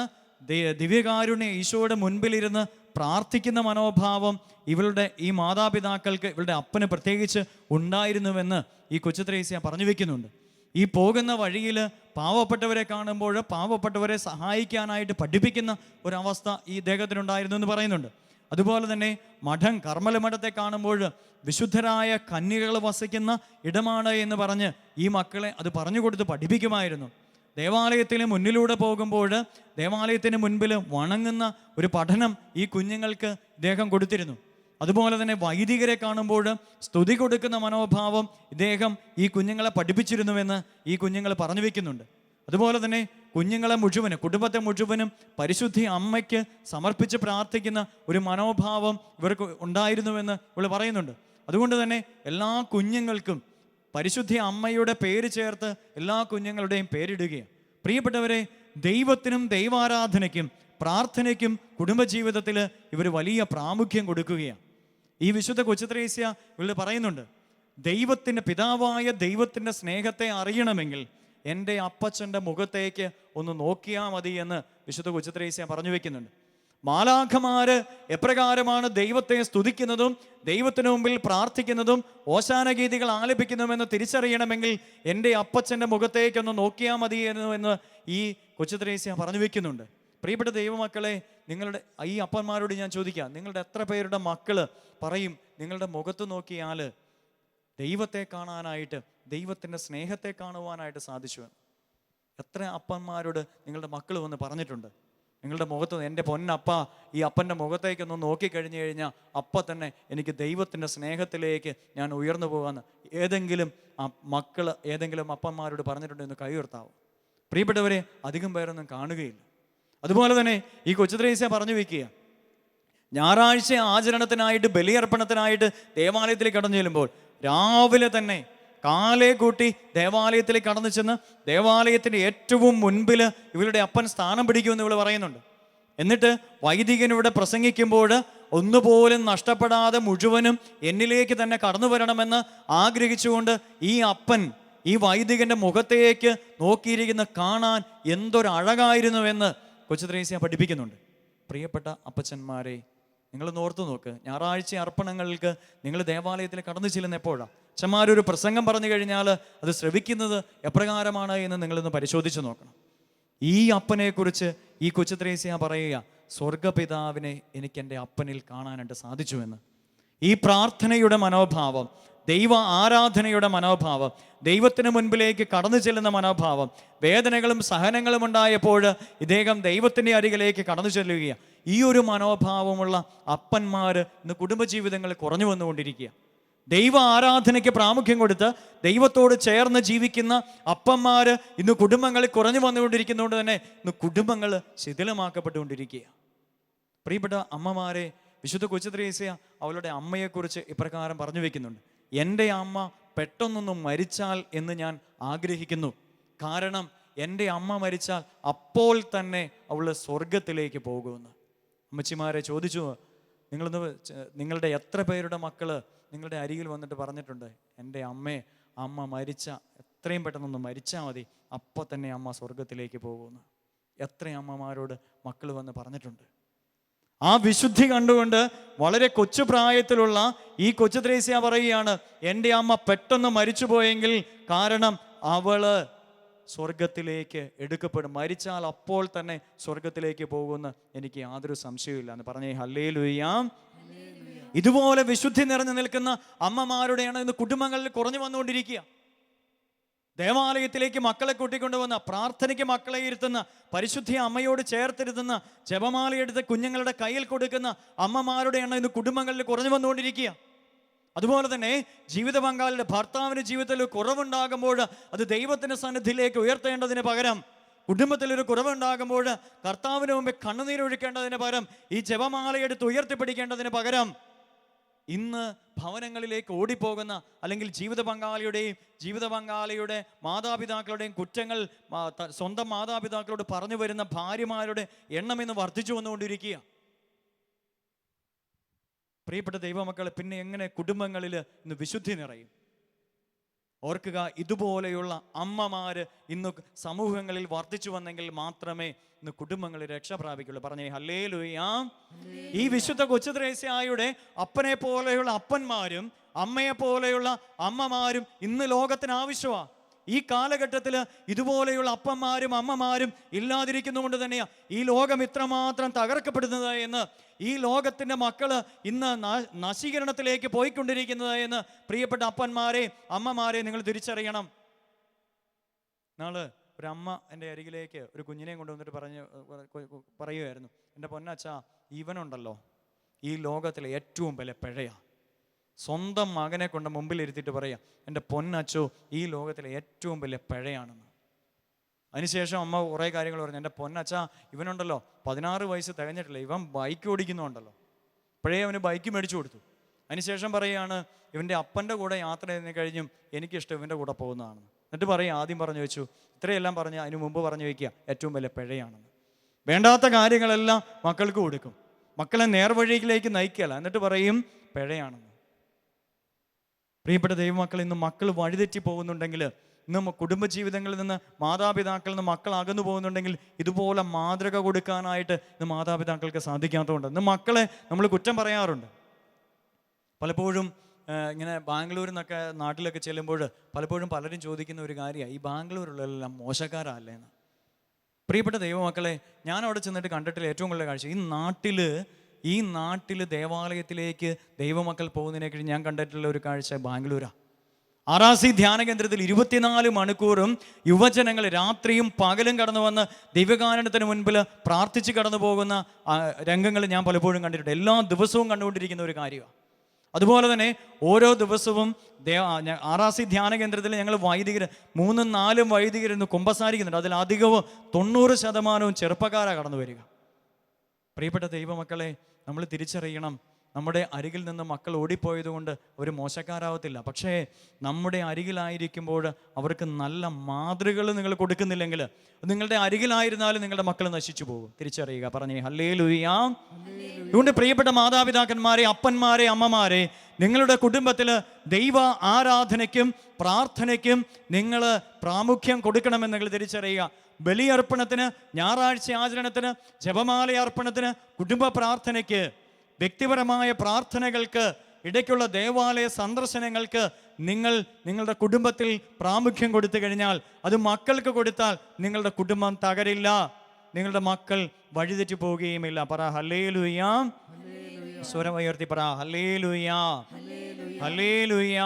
ദിവ്യകാരുണ്യ ഈശോയുടെ മുൻപിലിരുന്ന് പ്രാർത്ഥിക്കുന്ന മനോഭാവം ഇവളുടെ ഈ മാതാപിതാക്കൾക്ക്, ഇവളുടെ അപ്പന് പ്രത്യേകിച്ച് ഉണ്ടായിരുന്നുവെന്ന് ഈ കൊച്ചു ത്രേസ്യ പറഞ്ഞു വെക്കുന്നുണ്ട്. ഈ പോകുന്ന വഴിയിൽ പാവപ്പെട്ടവരെ കാണുമ്പോൾ പാവപ്പെട്ടവരെ സഹായിക്കാനായിട്ട് പഠിപ്പിക്കുന്ന ഒരവസ്ഥ ഈ ഇദ്ദേഹത്തിനുണ്ടായിരുന്നു എന്ന് പറയുന്നുണ്ട്. അതുപോലെ തന്നെ മഠം, കർമ്മല മഠത്തെ കാണുമ്പോൾ വിശുദ്ധരായ കന്യകകൾ വസിക്കുന്ന ഇടമാണ് എന്ന് പറഞ്ഞ് ഈ മക്കളെ അത് പറഞ്ഞു കൊടുത്ത് പഠിപ്പിക്കുമായിരുന്നു. ദേവാലയത്തിന് മുന്നിലൂടെ പോകുമ്പോൾ ദേവാലയത്തിന് മുൻപിൽ വണങ്ങുന്ന ഒരു പഠനം ഈ കുഞ്ഞുങ്ങൾക്ക് ഇദ്ദേഹം കൊടുത്തിരുന്നു. അതുപോലെ തന്നെ വൈദികരെ കാണുമ്പോൾ സ്തുതി കൊടുക്കുന്ന മനോഭാവം ഇദ്ദേഹം ഈ കുഞ്ഞുങ്ങളെ പഠിപ്പിച്ചിരുന്നുവെന്ന് ഈ കുഞ്ഞുങ്ങൾ പറഞ്ഞു വെക്കുന്നുണ്ട്. അതുപോലെ തന്നെ കുഞ്ഞുങ്ങളെ മുഴുവനും, കുടുംബത്തെ മുഴുവനും പരിശുദ്ധി അമ്മയ്ക്ക് സമർപ്പിച്ച് പ്രാർത്ഥിക്കുന്ന ഒരു മനോഭാവം ഇവർക്ക് ഉണ്ടായിരുന്നുവെന്ന് ഇവൾ പറയുന്നുണ്ട്. അതുകൊണ്ട് തന്നെ എല്ലാ കുഞ്ഞുങ്ങൾക്കും പരിശുദ്ധി അമ്മയുടെ പേര് ചേർത്ത് എല്ലാ കുഞ്ഞുങ്ങളുടെയും പേരിടുകയാണ്. പ്രിയപ്പെട്ടവരെ, ദൈവത്തിനും ദൈവാരാധനയ്ക്കും പ്രാർത്ഥനയ്ക്കും കുടുംബജീവിതത്തിൽ ഇവർ വലിയ പ്രാമുഖ്യം കൊടുക്കുകയാണ്. ഈ വിശുദ്ധ കൊച്ചു ത്രേസ്യ ഇവർ പറയുന്നുണ്ട്, ദൈവത്തിൻ്റെ പിതാവായ ദൈവത്തിൻ്റെ സ്നേഹത്തെ അറിയണമെങ്കിൽ എൻ്റെ അപ്പച്ചൻ്റെ മുഖത്തേക്ക് ഒന്ന് നോക്കിയാൽ മതി എന്ന് വിശുദ്ധ കൊച്ചു ത്രേസ്യ പറഞ്ഞു വെക്കുന്നുണ്ട്. മാലാഖമാര് എപ്രകാരമാണ് ദൈവത്തെ സ്തുതിക്കുന്നതും ദൈവത്തിനു മുമ്പിൽ പ്രാർത്ഥിക്കുന്നതും ഓശാന ഗീതികൾ ആലപിക്കുന്നതുമെന്ന് തിരിച്ചറിയണമെങ്കിൽ എൻ്റെ അപ്പച്ചൻ്റെ മുഖത്തേക്കൊന്ന് നോക്കിയാൽ മതി എന്ന് ഈ കൊച്ചു ത്രേസ്യ പറഞ്ഞു വെക്കുന്നുണ്ട്. പ്രിയപ്പെട്ട ദൈവമക്കളെ, നിങ്ങളുടെ ഈ അപ്പന്മാരോട് ഞാൻ ചോദിക്കാം, നിങ്ങളുടെ എത്ര പേരുടെ മക്കള് പറയും നിങ്ങളുടെ മുഖത്ത് നോക്കിയാൽ ദൈവത്തെ കാണാനായിട്ട്, ദൈവത്തിൻ്റെ സ്നേഹത്തെ കാണുവാനായിട്ട് സാധിച്ചു? എത്ര അപ്പന്മാരോട് നിങ്ങളുടെ മക്കൾ വന്ന് പറഞ്ഞിട്ടുണ്ട്, നിങ്ങളുടെ മുഖത്ത് എൻ്റെ പൊന്നപ്പ, ഈ അപ്പൻ്റെ മുഖത്തേക്കൊന്ന് നോക്കിക്കഴിഞ്ഞു കഴിഞ്ഞാൽ അപ്പം തന്നെ എനിക്ക് ദൈവത്തിൻ്റെ സ്നേഹത്തിലേക്ക് ഞാൻ ഉയർന്നു പോകാമെന്ന് ഏതെങ്കിലും മക്കൾ ഏതെങ്കിലും അപ്പന്മാരോട് പറഞ്ഞിട്ടുണ്ടെന്ന് കൈ ഉയർത്താവും? പ്രിയപ്പെട്ടവരെ, അധികം പേരൊന്നും കാണുകയില്ല. അതുപോലെ തന്നെ ഈ കൊച്ചു ത്രേസ്യ പറഞ്ഞു വെക്കുക, ഞായറാഴ്ച ആചരണത്തിനായിട്ട് ബലിയർപ്പണത്തിനായിട്ട് ദേവാലയത്തിലേക്ക് കടന്നു ചെല്ലുമ്പോൾ രാവിലെ തന്നെ കാലേ കൂട്ടി ദേവാലയത്തിലേക്ക് കടന്നു ചെന്ന് ദേവാലയത്തിൻ്റെ ഏറ്റവും മുൻപിൽ ഇവരുടെ അപ്പൻ സ്ഥാനം പിടിക്കുമെന്ന് ഇവൾ പറയുന്നുണ്ട്. എന്നിട്ട് വൈദികനിവിടെ പ്രസംഗിക്കുമ്പോൾ ഒന്നുപോലും നഷ്ടപ്പെടാതെ മുഴുവനും എന്നിലേക്ക് തന്നെ കടന്നു വരണമെന്ന് ആഗ്രഹിച്ചുകൊണ്ട് ഈ അപ്പൻ ഈ വൈദികന്റെ മുഖത്തേക്ക് നോക്കിയിരിക്കുന്ന കാണാൻ എന്തൊരഴകായിരുന്നുവെന്ന് കൊച്ചു ത്രേസ്യ പഠിപ്പിക്കുന്നുണ്ട്. പ്രിയപ്പെട്ട അപ്പച്ചന്മാരെ, നിങ്ങളൊന്ന് ഓർത്തു നോക്ക്, ഞായറാഴ്ച അർപ്പണങ്ങൾക്ക് നിങ്ങൾ ദേവാലയത്തിൽ കടന്നു ചെല്ലുന്ന എപ്പോഴാണ്? അച്ഛന്മാരൊരു പ്രസംഗം പറഞ്ഞു കഴിഞ്ഞാൽ അത് ശ്രവിക്കുന്നത് എപ്രകാരമാണ് എന്ന് നിങ്ങളൊന്ന് പരിശോധിച്ച് നോക്കണം. ഈ അപ്പനെക്കുറിച്ച് ഈ കൊച്ചു ത്രേസ്യ പറയുക, സ്വർഗപിതാവിനെ എനിക്ക് എൻ്റെ അപ്പനിൽ കാണാനായിട്ട് സാധിച്ചുവെന്ന്. ഈ പ്രാർത്ഥനയുടെ മനോഭാവം, ദൈവ ആരാധനയുടെ മനോഭാവം, ദൈവത്തിന് മുൻപിലേക്ക് കടന്നു ചെല്ലുന്ന മനോഭാവം, വേദനകളും സഹനങ്ങളും ഉണ്ടായപ്പോൾ ഇദ്ദേഹം ദൈവത്തിൻ്റെ അരികിലേക്ക് കടന്നു ചെല്ലുകയാണ്. ഈ ഒരു മനോഭാവമുള്ള അപ്പന്മാർ ഇന്ന് കുടുംബജീവിതങ്ങളിൽ കുറഞ്ഞു വന്നുകൊണ്ടിരിക്കുക. ദൈവ ആരാധനയ്ക്ക് പ്രാമുഖ്യം കൊടുത്ത് ദൈവത്തോട് ചേർന്ന് ജീവിക്കുന്ന അപ്പന്മാർ ഇന്ന് കുടുംബങ്ങളിൽ കുറഞ്ഞു വന്നുകൊണ്ടിരിക്കുന്നതുകൊണ്ട് തന്നെ ഇന്ന് കുടുംബങ്ങൾ ശിഥിലമാക്കപ്പെട്ടുകൊണ്ടിരിക്കുക. പ്രിയപ്പെട്ട അമ്മമാരെ, വിശുദ്ധ കൊച്ചു ത്രേസ്യ അവളുടെ അമ്മയെക്കുറിച്ച് ഇപ്രകാരം പറഞ്ഞു വെക്കുന്നുണ്ട്, എൻ്റെ അമ്മ പെട്ടെന്നൊന്നും മരിച്ചാൽ എന്ന് ഞാൻ ആഗ്രഹിക്കുന്നു. കാരണം എൻ്റെ അമ്മ മരിച്ചാൽ അപ്പോൾ തന്നെ അവൾ സ്വർഗത്തിലേക്ക് പോകുമെന്ന്. അമ്മച്ചിമാരെ ചോദിച്ചു, നിങ്ങളുടെ എത്ര പേരുടെ മക്കള് നിങ്ങളുടെ അരികിൽ വന്നിട്ട് പറഞ്ഞിട്ടുണ്ട്, എൻ്റെ അമ്മ മരിച്ച എത്രയും പെട്ടെന്നൊന്ന് മരിച്ചാൽ മതി, അപ്പോൾ തന്നെ അമ്മ സ്വർഗത്തിലേക്ക് പോകുമെന്ന്? എത്ര അമ്മമാരോട് മക്കൾ വന്ന് പറഞ്ഞിട്ടുണ്ട്? ആ വിശുദ്ധി കണ്ടുകൊണ്ട് വളരെ കൊച്ചു പ്രായത്തിലുള്ള ഈ കൊച്ചു ത്രേസ്യ പറയുകയാണ്, എൻ്റെ അമ്മ പെട്ടെന്ന് മരിച്ചു പോയെങ്കിൽ കാരണം അവള് സ്വർഗത്തിലേക്ക് എടുക്കപ്പെടും, മരിച്ചാൽ അപ്പോൾ തന്നെ സ്വർഗത്തിലേക്ക് പോകുമെന്ന് എനിക്ക് യാതൊരു സംശയമില്ല എന്ന് പറഞ്ഞേ ഹല്ലേലൂയ. ഇതുപോലെ വിശുദ്ധി നിറഞ്ഞു നിൽക്കുന്ന അമ്മമാരുടെയാണ് ഇന്ന് കുടുംബങ്ങളിൽ കുറഞ്ഞു വന്നുകൊണ്ടിരിക്കുക. ദേവാലയത്തിലേക്ക് മക്കളെ കൂട്ടിക്കൊണ്ടുവന്ന, പ്രാർത്ഥനയ്ക്ക് മക്കളെ ഇരുത്തുന്ന, പരിശുദ്ധി അമ്മയോട് ചേർത്തിരുത്തുന്ന, ജപമാലയെടുത്ത് കുഞ്ഞുങ്ങളുടെ കയ്യിൽ കൊടുക്കുന്ന അമ്മമാരുടെ എണ്ണം ഇന്ന് കുടുംബങ്ങളിൽ കുറഞ്ഞു വന്നുകൊണ്ടിരിക്കുക. അതുപോലെ തന്നെ ജീവിത പങ്കാളിയുടെ ഭർത്താവിന് ജീവിതത്തിൽ കുറവുണ്ടാകുമ്പോൾ അത് ദൈവത്തിൻ്റെ സന്നിധിയിലേക്ക് ഉയർത്തേണ്ടതിന് പകരം, കുടുംബത്തിലൊരു കുറവുണ്ടാകുമ്പോൾ കർത്താവിന് മുമ്പ് കണ്ണുനീരൊഴുക്കേണ്ടതിന് പകരം, ഈ ജപമാലയെടുത്ത് ഉയർത്തിപ്പിടിക്കേണ്ടതിന് പകരം ഇന്ന് ഭവനങ്ങളിലേക്ക് ഓടിപ്പോകുന്ന, അല്ലെങ്കിൽ ജീവിത പങ്കാളിയുടെ മാതാപിതാക്കളുടെയും കുറ്റങ്ങൾ സ്വന്തം മാതാപിതാക്കളോട് പറഞ്ഞു വരുന്ന ഭാര്യമാരുടെ എണ്ണം ഇന്ന് വർദ്ധിച്ചു വന്നുകൊണ്ടിരിക്കുക. പ്രിയപ്പെട്ട ദൈവമക്കളെ, പിന്നെ എങ്ങനെ കുടുംബങ്ങളിൽ ഇന്ന് വിശുദ്ധി നിറയും? ഓർക്കുക, ഇതുപോലെയുള്ള അമ്മമാര് ഇന്ന് സമൂഹങ്ങളിൽ വർദ്ധിച്ചു വന്നെങ്കിൽ മാത്രമേ ഇന്ന് കുടുംബങ്ങളിൽ രക്ഷ പ്രാപിക്കുള്ളൂ. പറഞ്ഞേ ഹല്ലേലൂയ. ഈ വിശുദ്ധ കൊച്ചുത്രേസ്യായുടെ അപ്പനെ പോലെയുള്ള അപ്പന്മാരും അമ്മയെ പോലെയുള്ള അമ്മമാരും ഇന്ന് ലോകത്തിന് ആവശ്യമാണ്. ഈ കാലഘട്ടത്തിൽ ഇതുപോലെയുള്ള അപ്പന്മാരും അമ്മമാരും ഇല്ലാതിരിക്കുന്നതുകൊണ്ട് തന്നെയാണ് ഈ ലോകം ഇത്രമാത്രം തകർക്കപ്പെടുന്നത് എന്ന്, ഈ ലോകത്തിൻ്റെ മക്കള് ഇന്ന് നശീകരണത്തിലേക്ക് പോയിക്കൊണ്ടിരിക്കുന്നത് എന്ന് പ്രിയപ്പെട്ട അപ്പന്മാരെ അമ്മമാരെ നിങ്ങൾ തിരിച്ചറിയണം. നാള് ഒരു അമ്മ എൻ്റെ അരികിലേക്ക് ഒരു കുഞ്ഞിനെയും കൊണ്ടുവന്നിട്ട് പറയുമായിരുന്നു, എൻ്റെ പൊന്നച്ചാ, ഇവനുണ്ടല്ലോ ഈ ലോകത്തിലെ ഏറ്റവും വലിയ പിഴയാ. സ്വന്തം മകനെ കൊണ്ട് മുമ്പിൽ ഇരുത്തിയിട്ട് പറയാം, എൻ്റെ പൊന്നച്ചോ ഈ ലോകത്തിലെ ഏറ്റവും വലിയ പിഴയാണെന്ന്. അതിനുശേഷം അമ്മ കുറേ കാര്യങ്ങൾ പറഞ്ഞു, എൻ്റെ പൊന്നച്ചാ, ഇവനുണ്ടല്ലോ 16 വയസ്സ് തികഞ്ഞിട്ടില്ല, ഇവൻ ബൈക്ക് ഓടിക്കുന്നുണ്ടല്ലോ. ഇപ്പോഴേ അവന് ബൈക്ക് മേടിച്ചു കൊടുത്തു. അതിനുശേഷം പറയുകയാണ്, ഇവൻ്റെ അപ്പൻ്റെ കൂടെ യാത്ര ചെയ്തതിന് കഴിഞ്ഞും എനിക്കിഷ്ടം ഇവൻ്റെ കൂടെ പോകുന്നതാണെന്ന്. എന്നിട്ട് പറയും, ആദ്യം പറഞ്ഞു വെച്ചു, ഇത്രയെല്ലാം പറഞ്ഞ് അതിന് മുമ്പ് പറഞ്ഞു വയ്ക്കുക ഏറ്റവും വലിയ പിഴയാണെന്ന്. വേണ്ടാത്ത കാര്യങ്ങളെല്ലാം മക്കൾക്ക് കൊടുക്കും, മക്കളെ നേർവഴിയിലേക്ക് നയിക്കുകയല്ല, എന്നിട്ട് പറയും പിഴയാണെന്ന്. പ്രിയപ്പെട്ട ദൈവമക്കൾ, ഇന്ന് മക്കൾ വഴിതെറ്റി പോകുന്നുണ്ടെങ്കിൽ, ഇന്ന് കുടുംബജീവിതങ്ങളിൽ നിന്ന് മാതാപിതാക്കളിൽ നിന്ന് മക്കൾ അകന്നു പോകുന്നുണ്ടെങ്കിൽ ഇതുപോലെ മാതൃക കൊടുക്കാനായിട്ട് ഇന്ന് മാതാപിതാക്കൾക്ക് സാധിക്കാത്തതുകൊണ്ട് ഇന്ന് മക്കളെ നമ്മൾ കുറ്റം പറയാറുണ്ട്. പലപ്പോഴും ഇങ്ങനെ ബാംഗ്ലൂരിൽ നിന്നൊക്കെ നാട്ടിലൊക്കെ ചെല്ലുമ്പോൾ പലപ്പോഴും പലരും ചോദിക്കുന്ന ഒരു കാര്യമാണ്, ഈ ബാംഗ്ലൂരിലെല്ലാം മോശക്കാരല്ലേന്ന്. പ്രിയപ്പെട്ട ദൈവമക്കളെ, ഞാൻ അവിടെ ചെന്നിട്ട് കണ്ടിട്ടുള്ള ഏറ്റവും കൂടുതൽ കാഴ്ച, ഈ നാട്ടിൽ ദേവാലയത്തിലേക്ക് ദൈവമക്കൾ പോകുന്നതിനെക്കുറിച്ച് ഞാൻ കണ്ടിട്ടുള്ള ഒരു കാഴ്ച ബാംഗ്ലൂരാണ്. RRC ധ്യാന കേന്ദ്രത്തിൽ 24 മണിക്കൂറും യുവജനങ്ങൾ രാത്രിയും പകലും കടന്നു വന്ന് ദൈവഗാനത്തിന് മുൻപിൽ പ്രാർത്ഥിച്ച് കടന്നു പോകുന്ന രംഗങ്ങൾ ഞാൻ പലപ്പോഴും കണ്ടിട്ടുണ്ട്. എല്ലാ ദിവസവും കണ്ടുകൊണ്ടിരിക്കുന്ന ഒരു കാര്യമാണ്. അതുപോലെ തന്നെ ഓരോ ദിവസവും RRC ധ്യാന കേന്ദ്രത്തിൽ ഞങ്ങൾ വൈദികർ 3-4 വൈദികരിന്ന് കുമ്പസാരിക്കുന്നുണ്ട്. അതിലധികവും 90% ചെറുപ്പക്കാരാണ് കടന്നു വരിക. പ്രിയപ്പെട്ട ദൈവമക്കളെ, നമ്മൾ തിരിച്ചറിയണം, നമ്മുടെ അരികിൽ നിന്ന് മക്കൾ ഓടിപ്പോയതുകൊണ്ട് അവർ മോശക്കാരാവത്തില്ല. പക്ഷേ നമ്മുടെ അരികിലായിരിക്കുമ്പോൾ അവർക്ക് നല്ല മാതൃകകൾ നിങ്ങൾ കൊടുക്കുന്നില്ലെങ്കിൽ നിങ്ങളുടെ അരികിലായിരുന്നാലും നിങ്ങളുടെ മക്കൾ നശിച്ചു പോകും. തിരിച്ചറിയുക. പറഞ്ഞേ ഹല്ലേലൂയ. അതുകൊണ്ട് പ്രിയപ്പെട്ട മാതാപിതാക്കന്മാരെ, അപ്പന്മാരെ, അമ്മമാരെ, നിങ്ങളുടെ കുടുംബത്തിൽ ദൈവ ആരാധനയ്ക്കും പ്രാർത്ഥനയ്ക്കും നിങ്ങൾ പ്രാമുഖ്യം കൊടുക്കണമെന്ന് നിങ്ങൾ തിരിച്ചറിയുക. ബലിയർപ്പണത്തിന്, ഞായറാഴ്ച ആചരണത്തിന്, ജപമാല അർപ്പണത്തിന്, കുടുംബ പ്രാർത്ഥനയ്ക്ക്, വ്യക്തിപരമായ പ്രാർത്ഥനകൾക്ക്, ഇടയ്ക്കുള്ള ദേവാലയ സന്ദർശനങ്ങൾക്ക് നിങ്ങളുടെ കുടുംബത്തിൽ പ്രാമുഖ്യം കൊടുത്തു കഴിഞ്ഞാൽ, അത് മക്കൾക്ക് കൊടുത്താൽ നിങ്ങളുടെ കുടുംബം തകരില്ല, നിങ്ങളുടെ മക്കൾ വഴിതെറ്റി പോവുകയുമില്ല. പറ ഹല്ലേലൂയ. സ്വരം ഉയർത്തി പറ ഹല്ലേലൂയ, ഹല്ലേലൂയ.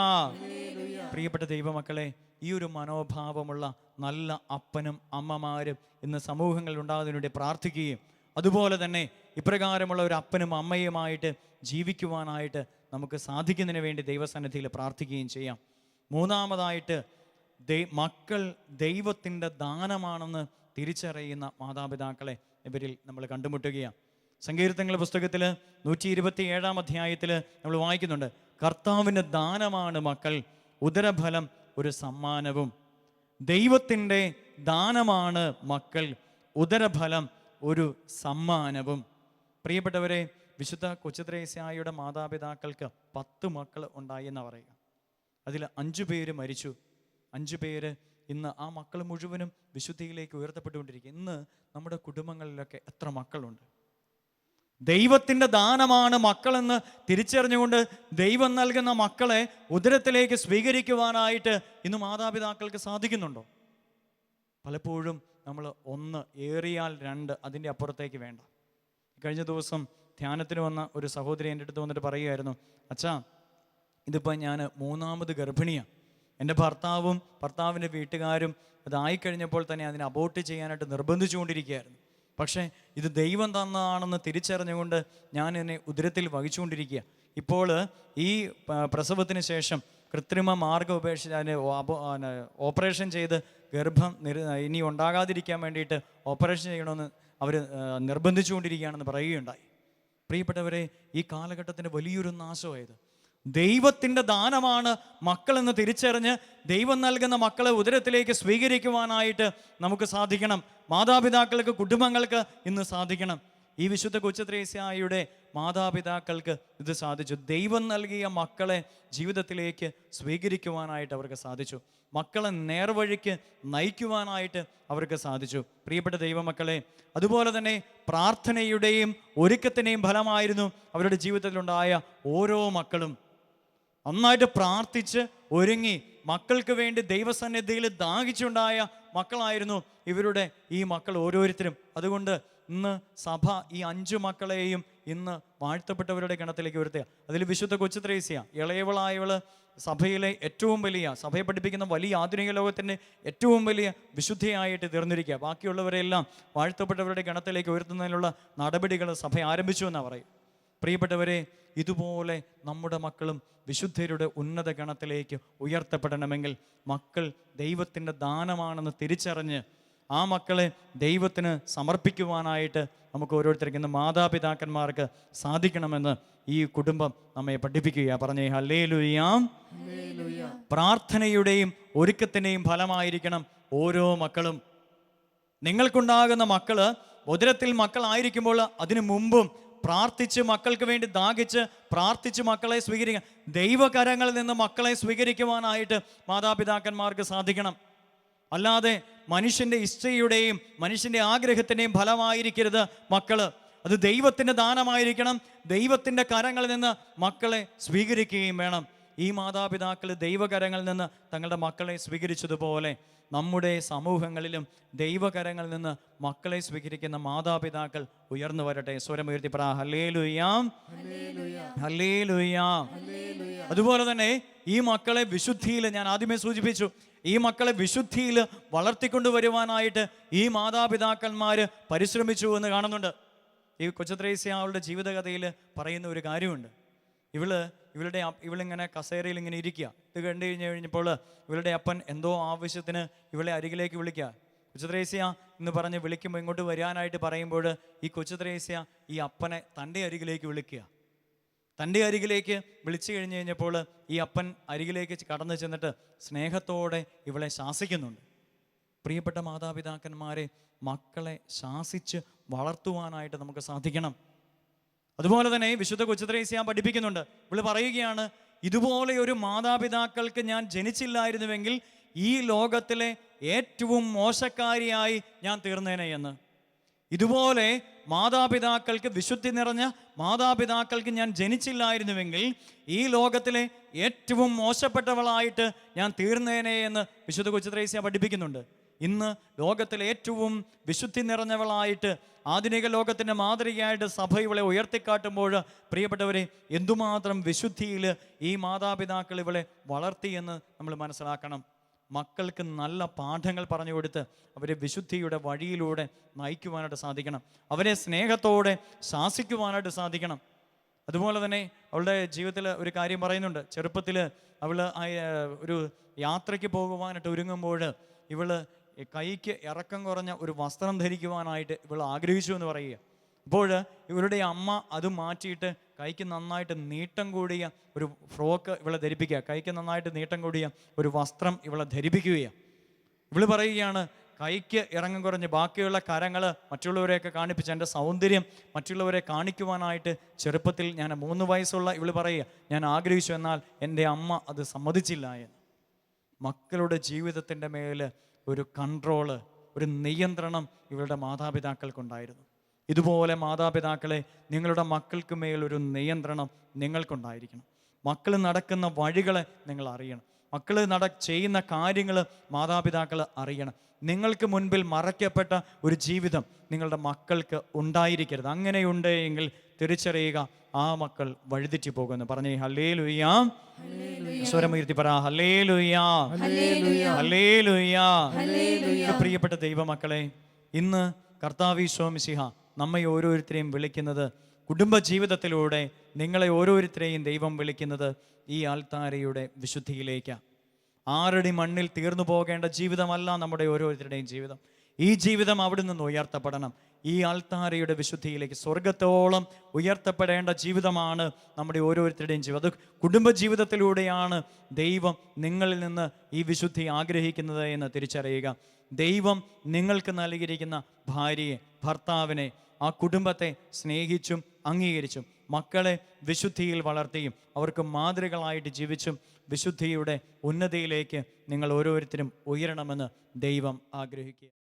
പ്രിയപ്പെട്ട ദൈവമക്കളെ, ഈ ഒരു മനോഭാവമുള്ള നല്ല അപ്പനും അമ്മമാരും ഇന്ന് സമൂഹങ്ങളിൽ ഉണ്ടാകുന്നതിന് വേണ്ടി പ്രാർത്ഥിക്കുകയും അതുപോലെ തന്നെ ഇപ്രകാരമുള്ള ഒരു അപ്പനും അമ്മയുമായിട്ട് ജീവിക്കുവാനായിട്ട് നമുക്ക് സാധിക്കുന്നതിന് വേണ്ടി ദൈവസന്നിധിയിൽ പ്രാർത്ഥിക്കുകയും ചെയ്യാം. മൂന്നാമതായിട്ട്, മക്കൾ ദൈവത്തിൻ്റെ ദാനമാണെന്ന് തിരിച്ചറിയുന്ന മാതാപിതാക്കളെ ഇവരിൽ നമ്മൾ കണ്ടുമുട്ടുകയാണ്. സങ്കീർത്തനങ്ങളുടെ പുസ്തകത്തിൽ 127-ാം അധ്യായത്തിൽ നമ്മൾ വായിക്കുന്നുണ്ട്, കർത്താവിൻ്റെ ദാനമാണ് മക്കൾ, ഉദരഫലം ഒരു സമ്മാനവും. ദൈവത്തിൻ്റെ ദാനമാണ് മക്കൾ, ഉദരഫലം ഒരു സമ്മാനവും. പ്രിയപ്പെട്ടവരെ, വിശുദ്ധ കൊച്ചുത്രേസ്യായുടെ മാതാപിതാക്കൾക്ക് 10 മക്കൾ ഉണ്ടായി എന്ന് പറയുക. അതിൽ 5 പേര് മരിച്ചു. 5 പേര് ഇന്ന് ആ മക്കൾ മുഴുവനും വിശുദ്ധിയിലേക്ക് ഉയർത്തപ്പെട്ടുകൊണ്ടിരിക്കുക. ഇന്ന് നമ്മുടെ കുടുംബങ്ങളിലൊക്കെ എത്ര മക്കളുണ്ട്? ദൈവത്തിൻ്റെ ദാനമാണ് മക്കളെന്ന് തിരിച്ചറിഞ്ഞുകൊണ്ട് ദൈവം നൽകുന്ന മക്കളെ ഉദരത്തിലേക്ക് സ്വീകരിക്കുവാനായിട്ട് ഇന്ന് മാതാപിതാക്കൾക്ക് സാധിക്കുന്നുണ്ടോ? പലപ്പോഴും നമ്മൾ 1, ഏറിയാൽ 2, അതിൻ്റെ അപ്പുറത്തേക്ക് വേണ്ട. കഴിഞ്ഞ ദിവസം ധ്യാനത്തിന് വന്ന ഒരു സഹോദരി എൻ്റെ അടുത്ത് വന്നിട്ട് പറയുമായിരുന്നു, അച്ഛാ, ഇതിപ്പോൾ ഞാൻ 3ാമത് ഗർഭിണിയാണ്. എൻ്റെ ഭർത്താവിൻ്റെ വീട്ടുകാരും അതായിക്കഴിഞ്ഞപ്പോൾ തന്നെ അതിനെ അബോർട്ട് ചെയ്യാനായിട്ട് നിർബന്ധിച്ചുകൊണ്ടിരിക്കുകയായിരുന്നു. പക്ഷേ ഇത് ദൈവം തന്നതാണെന്ന് തിരിച്ചറിഞ്ഞുകൊണ്ട് ഞാൻ എന്നെ ഉദരത്തിൽ വഹിച്ചുകൊണ്ടിരിക്കുക. ഇപ്പോൾ ഈ പ്രസവത്തിന് ശേഷം കൃത്രിമ മാർഗം ഉപേക്ഷിച്ച് ഓപ്പറേഷൻ ചെയ്ത് ഗർഭം ഇനി ഉണ്ടാകാതിരിക്കാൻ വേണ്ടിയിട്ട് ഓപ്പറേഷൻ ചെയ്യണമെന്ന് അവർ നിർബന്ധിച്ചുകൊണ്ടിരിക്കുകയാണെന്ന് പറയുകയുണ്ടായി. പ്രിയപ്പെട്ടവരെ, ഈ കാലഘട്ടത്തിൻ്റെ വലിയൊരു നാശമായത് ദൈവത്തിൻ്റെ ദാനമാണ് മക്കളെന്ന് തിരിച്ചറിഞ്ഞ് ദൈവം നൽകുന്ന മക്കളെ ഉദരത്തിലേക്ക് സ്വീകരിക്കുവാനായിട്ട് നമുക്ക് സാധിക്കണം. മാതാപിതാക്കൾക്ക്, കുടുംബങ്ങൾക്ക് ഇന്ന് സാധിക്കണം. ഈ വിശുദ്ധ കൊച്ചുത്രേസ്യായുടെ മാതാപിതാക്കൾക്ക് ഇത് സാധിച്ചു. ദൈവം നൽകിയ മക്കളെ ജീവിതത്തിലേക്ക് സ്വീകരിക്കുവാനായിട്ട് അവർക്ക് സാധിച്ചു. മക്കളെ നേർവഴിക്ക് നയിക്കുവാനായിട്ട് അവർക്ക് സാധിച്ചു. പ്രിയപ്പെട്ട ദൈവമക്കളെ, അതുപോലെ തന്നെ പ്രാർത്ഥനയുടെയും ഒരുക്കത്തിൻ്റെയും ഫലമായിരുന്നു അവരുടെ ജീവിതത്തിലുണ്ടായ ഓരോ മക്കളും. നന്നായിട്ട് പ്രാർത്ഥിച്ച് ഒരുങ്ങി മക്കൾക്ക് വേണ്ടി ദൈവസന്നിധിയിൽ ദാഹിച്ചുണ്ടായ മക്കളായിരുന്നു ഇവരുടെ ഈ മക്കൾ ഓരോരുത്തരും. അതുകൊണ്ട് ഇന്ന് സഭ ഈ 5 മക്കളെയും ഇന്ന് വാഴ്ത്തപ്പെട്ടവരുടെ ഗണത്തിലേക്ക് ഉയർത്തുക. അതിൽ വിശുദ്ധ കൊച്ചുത്രേസ്യ ഇളയവളായവള് സഭയിലെ ഏറ്റവും വലിയ, സഭയെ പഠിപ്പിക്കുന്ന വലിയ ആധുനിക ലോകത്തിൻ്റെ ഏറ്റവും വലിയ വിശുദ്ധയായിട്ട് തീർന്നിരിക്കുക. ബാക്കിയുള്ളവരെല്ലാം വാഴ്ത്തപ്പെട്ടവരുടെ ഗണത്തിലേക്ക് ഉയർത്തുന്നതിനുള്ള നടപടികൾ സഭ ആരംഭിച്ചു എന്നാണ് പറയും. പ്രിയപ്പെട്ടവരെ, ഇതുപോലെ നമ്മുടെ മക്കളും വിശുദ്ധരുടെ ഉന്നത ഗണത്തിലേക്ക് ഉയർത്തപ്പെടണമെങ്കിൽ മക്കൾ ദൈവത്തിൻ്റെ ദാനമാണെന്ന് തിരിച്ചറിഞ്ഞ് ആ മക്കളെ ദൈവത്തിന് സമർപ്പിക്കുവാനായിട്ട് നമുക്ക് ഓരോരുത്തർക്കും ഇന്ന് മാതാപിതാക്കന്മാർക്ക് സാധിക്കണമെന്ന് ഈ കുടുംബം നമ്മെ പഠിപ്പിക്കുക. പറഞ്ഞേ ഹല്ലേലൂയ. പ്രാർത്ഥനയുടെയും ഒരുക്കത്തിൻ്റെയും ഫലമായിരിക്കണം ഓരോ മക്കളും. നിങ്ങൾക്കുണ്ടാകുന്ന മക്കള് ഉദരത്തിൽ മക്കളായിരിക്കുമ്പോൾ അതിനു മുമ്പും പ്രാർത്ഥിച്ച് മക്കൾക്ക് വേണ്ടി ദാഹിച്ച് പ്രാർത്ഥിച്ച് മക്കളെ സ്വീകരിക്കുക. ദൈവകരങ്ങളിൽ നിന്ന് മക്കളെ സ്വീകരിക്കുവാനായിട്ട് മാതാപിതാക്കന്മാർക്ക് സാധിക്കണം. അല്ലാതെ മനുഷ്യൻ്റെ ഇച്ഛയുടെയും മനുഷ്യൻ്റെ ആഗ്രഹത്തിൻ്റെയും ഫലമായിരിക്കരുത് മക്കള്. അത് ദൈവത്തിൻ്റെ ദാനമായിരിക്കണം. ദൈവത്തിൻ്റെ കരങ്ങളിൽ നിന്ന് മക്കളെ സ്വീകരിക്കുകയും വേണം. ഈ മാതാപിതാക്കൾ ദൈവകരങ്ങളിൽ നിന്ന് തങ്ങളുടെ മക്കളെ സ്വീകരിച്ചതുപോലെ നമ്മുടെ സമൂഹങ്ങളിലും ദൈവകരങ്ങളിൽ നിന്ന് മക്കളെ സ്വീകരിക്കുന്ന മാതാപിതാക്കൾ ഉയർന്നു വരട്ടെ. സ്വരമുയർത്തി പറ ഹല്ലേലൂയ, ഹല്ലേലൂയ. അതുപോലെ തന്നെ ഈ മക്കളെ വിശുദ്ധിയിൽ, ഞാൻ ആദ്യമേ സൂചിപ്പിച്ചു, ഈ മക്കളെ വിശുദ്ധിയിൽ വളർത്തിക്കൊണ്ടുവരുവാനായിട്ട് ഈ മാതാപിതാക്കന്മാർ പരിശ്രമിച്ചു എന്ന് കാണുന്നുണ്ട്. ഈ കൊച്ചുത്രേസ്യാളുടെ ജീവിതകഥയിൽ പറയുന്ന ഒരു കാര്യമുണ്ട്. ഇവളിങ്ങനെ കസേരയിൽ ഇങ്ങനെ ഇരിക്കുക. ഇത് കണ്ടു കഴിഞ്ഞപ്പോൾ ഇവളുടെ അപ്പൻ എന്തോ ആവശ്യത്തിന് ഇവളെ അരികിലേക്ക് വിളിക്കുക. കൊച്ചുത്രേസ്യ എന്ന് പറഞ്ഞ് വിളിക്കുമ്പോൾ ഇങ്ങോട്ട് വരാനായിട്ട് പറയുമ്പോൾ ഈ കൊച്ചുത്രേസ്യ ഈ അപ്പനെ തൻ്റെ അരികിലേക്ക് വിളിക്കുക. തൻ്റെ അരികിലേക്ക് വിളിച്ചു കഴിഞ്ഞപ്പോൾ ഈ അപ്പൻ അരികിലേക്ക് കടന്നു ചെന്നിട്ട് സ്നേഹത്തോടെ ഇവളെ ശാസിക്കുന്നുണ്ട്. പ്രിയപ്പെട്ട മാതാപിതാക്കന്മാരെ, മക്കളെ ശാസിച്ച് വളർത്തുവാനായിട്ട് നമുക്ക് സാധിക്കണം. അതുപോലെ തന്നെ വിശുദ്ധ കൊച്ചുത്രേസ്യ പഠിപ്പിക്കുന്നുണ്ട്. ഇവള് പറയുകയാണ്, ഇതുപോലെ ഒരു മാതാപിതാക്കൾക്ക് ഞാൻ ജനിച്ചില്ലായിരുന്നുവെങ്കിൽ ഈ ലോകത്തിലെ ഏറ്റവും മോശക്കാരിയായി ഞാൻ തീർന്നേനെ എന്ന്. ഇതുപോലെ മാതാപിതാക്കൾക്ക്, വിശുദ്ധി നിറഞ്ഞ മാതാപിതാക്കൾക്ക് ഞാൻ ജനിച്ചില്ലായിരുന്നുവെങ്കിൽ ഈ ലോകത്തിലെ ഏറ്റവും മോശപ്പെട്ടവളായിട്ട് ഞാൻ തീർന്നേനെ എന്ന് വിശുദ്ധ കൊച്ചുത്രേസ്യ പഠിപ്പിക്കുന്നുണ്ട്. ഇന്ന് ലോകത്തിലെ ഏറ്റവും വിശുദ്ധി നിറഞ്ഞവളായിട്ട് ആധുനിക ലോകത്തിൻ്റെ മാതൃകയായിട്ട് സഭ ഇവളെ ഉയർത്തിക്കാട്ടുമ്പോൾ പ്രിയപ്പെട്ടവരെ, എന്തുമാത്രം വിശുദ്ധിയിൽ ഈ മാതാപിതാക്കൾ ഇവളെ വളർത്തിയെന്ന് നമ്മൾ മനസ്സിലാക്കണം. മക്കൾക്ക് നല്ല പാഠങ്ങൾ പറഞ്ഞു കൊടുത്ത് അവരെ വിശുദ്ധിയുടെ വഴിയിലൂടെ നയിക്കുവാനായിട്ട് സാധിക്കണം. അവരെ സ്നേഹത്തോടെ ശാസിക്കുവാനായിട്ട് സാധിക്കണം. അതുപോലെ തന്നെ അവളുടെ ജീവിതത്തിൽ ഒരു കാര്യം പറയുന്നുണ്ട്. ചെറുപ്പത്തിൽ അവൾ ഒരു യാത്രയ്ക്ക് പോകുവാനായിട്ട് ഒരുങ്ങുമ്പോൾ ഇവള് കൈക്ക് ഇറക്കം കുറഞ്ഞ ഒരു വസ്ത്രം ധരിക്കുവാനായിട്ട് ഇവൾ ആഗ്രഹിച്ചു എന്ന് പറയുക. അപ്പോൾ ഇവരുടെ അമ്മ അത് മാറ്റിയിട്ട് കൈക്ക് നന്നായിട്ട് നീട്ടം കൂടിയ ഒരു ഫ്രോക്ക് ഇവളെ ധരിപ്പിക്കുക. കൈക്ക് നന്നായിട്ട് നീട്ടം കൂടിയ ഒരു വസ്ത്രം ഇവളെ ധരിപ്പിക്കുകയാണ്. ഇവള് പറയുകയാണ്, കൈക്ക് ഇറങ്ങം കുറഞ്ഞ് ബാക്കിയുള്ള കരങ്ങൾ മറ്റുള്ളവരെയൊക്കെ കാണിപ്പിച്ച് എൻ്റെ സൗന്ദര്യം മറ്റുള്ളവരെ കാണിക്കുവാനായിട്ട് ചെറുപ്പത്തിൽ ഞാൻ 3 വയസ്സുള്ള ഇവള് പറയുക ഞാൻ ആഗ്രഹിച്ചു, എന്നാൽ എൻ്റെ അമ്മ അത് സമ്മതിച്ചില്ല എന്ന്. മക്കളുടെ ജീവിതത്തിൻ്റെ മേൽ ഒരു കൺട്രോള്, ഒരു നിയന്ത്രണം ഇവരുടെ മാതാപിതാക്കൾക്കുണ്ടായിരുന്നു. ഇതുപോലെ മാതാപിതാക്കളെ, നിങ്ങളുടെ മക്കൾക്ക് മേലൊരു നിയന്ത്രണം നിങ്ങൾക്കുണ്ടായിരിക്കണം. മക്കൾ നടക്കുന്ന വഴികളെ നിങ്ങൾ അറിയണം. മക്കൾ ചെയ്യുന്ന കാര്യങ്ങൾ മാതാപിതാക്കൾ അറിയണം. നിങ്ങൾക്ക് മുൻപിൽ മറയ്ക്കപ്പെട്ട ഒരു ജീവിതം നിങ്ങളുടെ മക്കൾക്ക് ഉണ്ടായിരിക്കരുത്. അങ്ങനെയുണ്ട് എങ്കിൽ തിരിച്ചറിയുക, ആ മക്കൾ വഴിതെറ്റി പോകുന്നു. പറഞ്ഞേ ഹല്ലേലൂയ. സ്വരമുയർത്തി പറ ഹല്ലേലൂയ, ഹല്ലേലൂയ. പ്രിയപ്പെട്ട ദൈവമക്കളെ, ഇന്ന് കർത്താവ് ഈശോ മിശിഹ നമ്മെ ഓരോരുത്തരെയും വിളിക്കുന്നത്, കുടുംബജീവിതത്തിലൂടെ നിങ്ങളെ ഓരോരുത്തരെയും ദൈവം വിളിക്കുന്നത് ഈ ആൽത്താരയുടെ വിശുദ്ധിയിലേക്കാണ്. 6 അടി മണ്ണിൽ തീർന്നു പോകേണ്ട ജീവിതമല്ല നമ്മുടെ ഓരോരുത്തരുടെയും ജീവിതം. ഈ ജീവിതം അവിടെ നിന്ന് ഉയർത്തപ്പെടണം. ഈ ആൽത്താരയുടെ വിശുദ്ധിയിലേക്ക്, സ്വർഗത്തോളം ഉയർത്തപ്പെടേണ്ട ജീവിതമാണ് നമ്മുടെ ഓരോരുത്തരുടെയും ജീവിതം. അത് കുടുംബജീവിതത്തിലൂടെയാണ് ദൈവം നിങ്ങളിൽ നിന്ന് ഈ വിശുദ്ധി ആഗ്രഹിക്കുന്നത് എന്ന് തിരിച്ചറിയുക. ദൈവം നിങ്ങൾക്ക് നൽകിയിരിക്കുന്ന ഭാര്യയെ, ഭർത്താവിനെ ആ കുടുംബത്തെ സ്നേഹിച്ചും അംഗീകരിച്ചും മക്കളെ വിശുദ്ധിയിൽ വളർത്തിയും അവർക്ക് മാതൃകളായിട്ട് ജീവിച്ചും വിശുദ്ധിയുടെ ഉന്നതിയിലേക്ക് നിങ്ങൾ ഓരോരുത്തരും ഉയരണമെന്ന് ദൈവം ആഗ്രഹിക്കുക.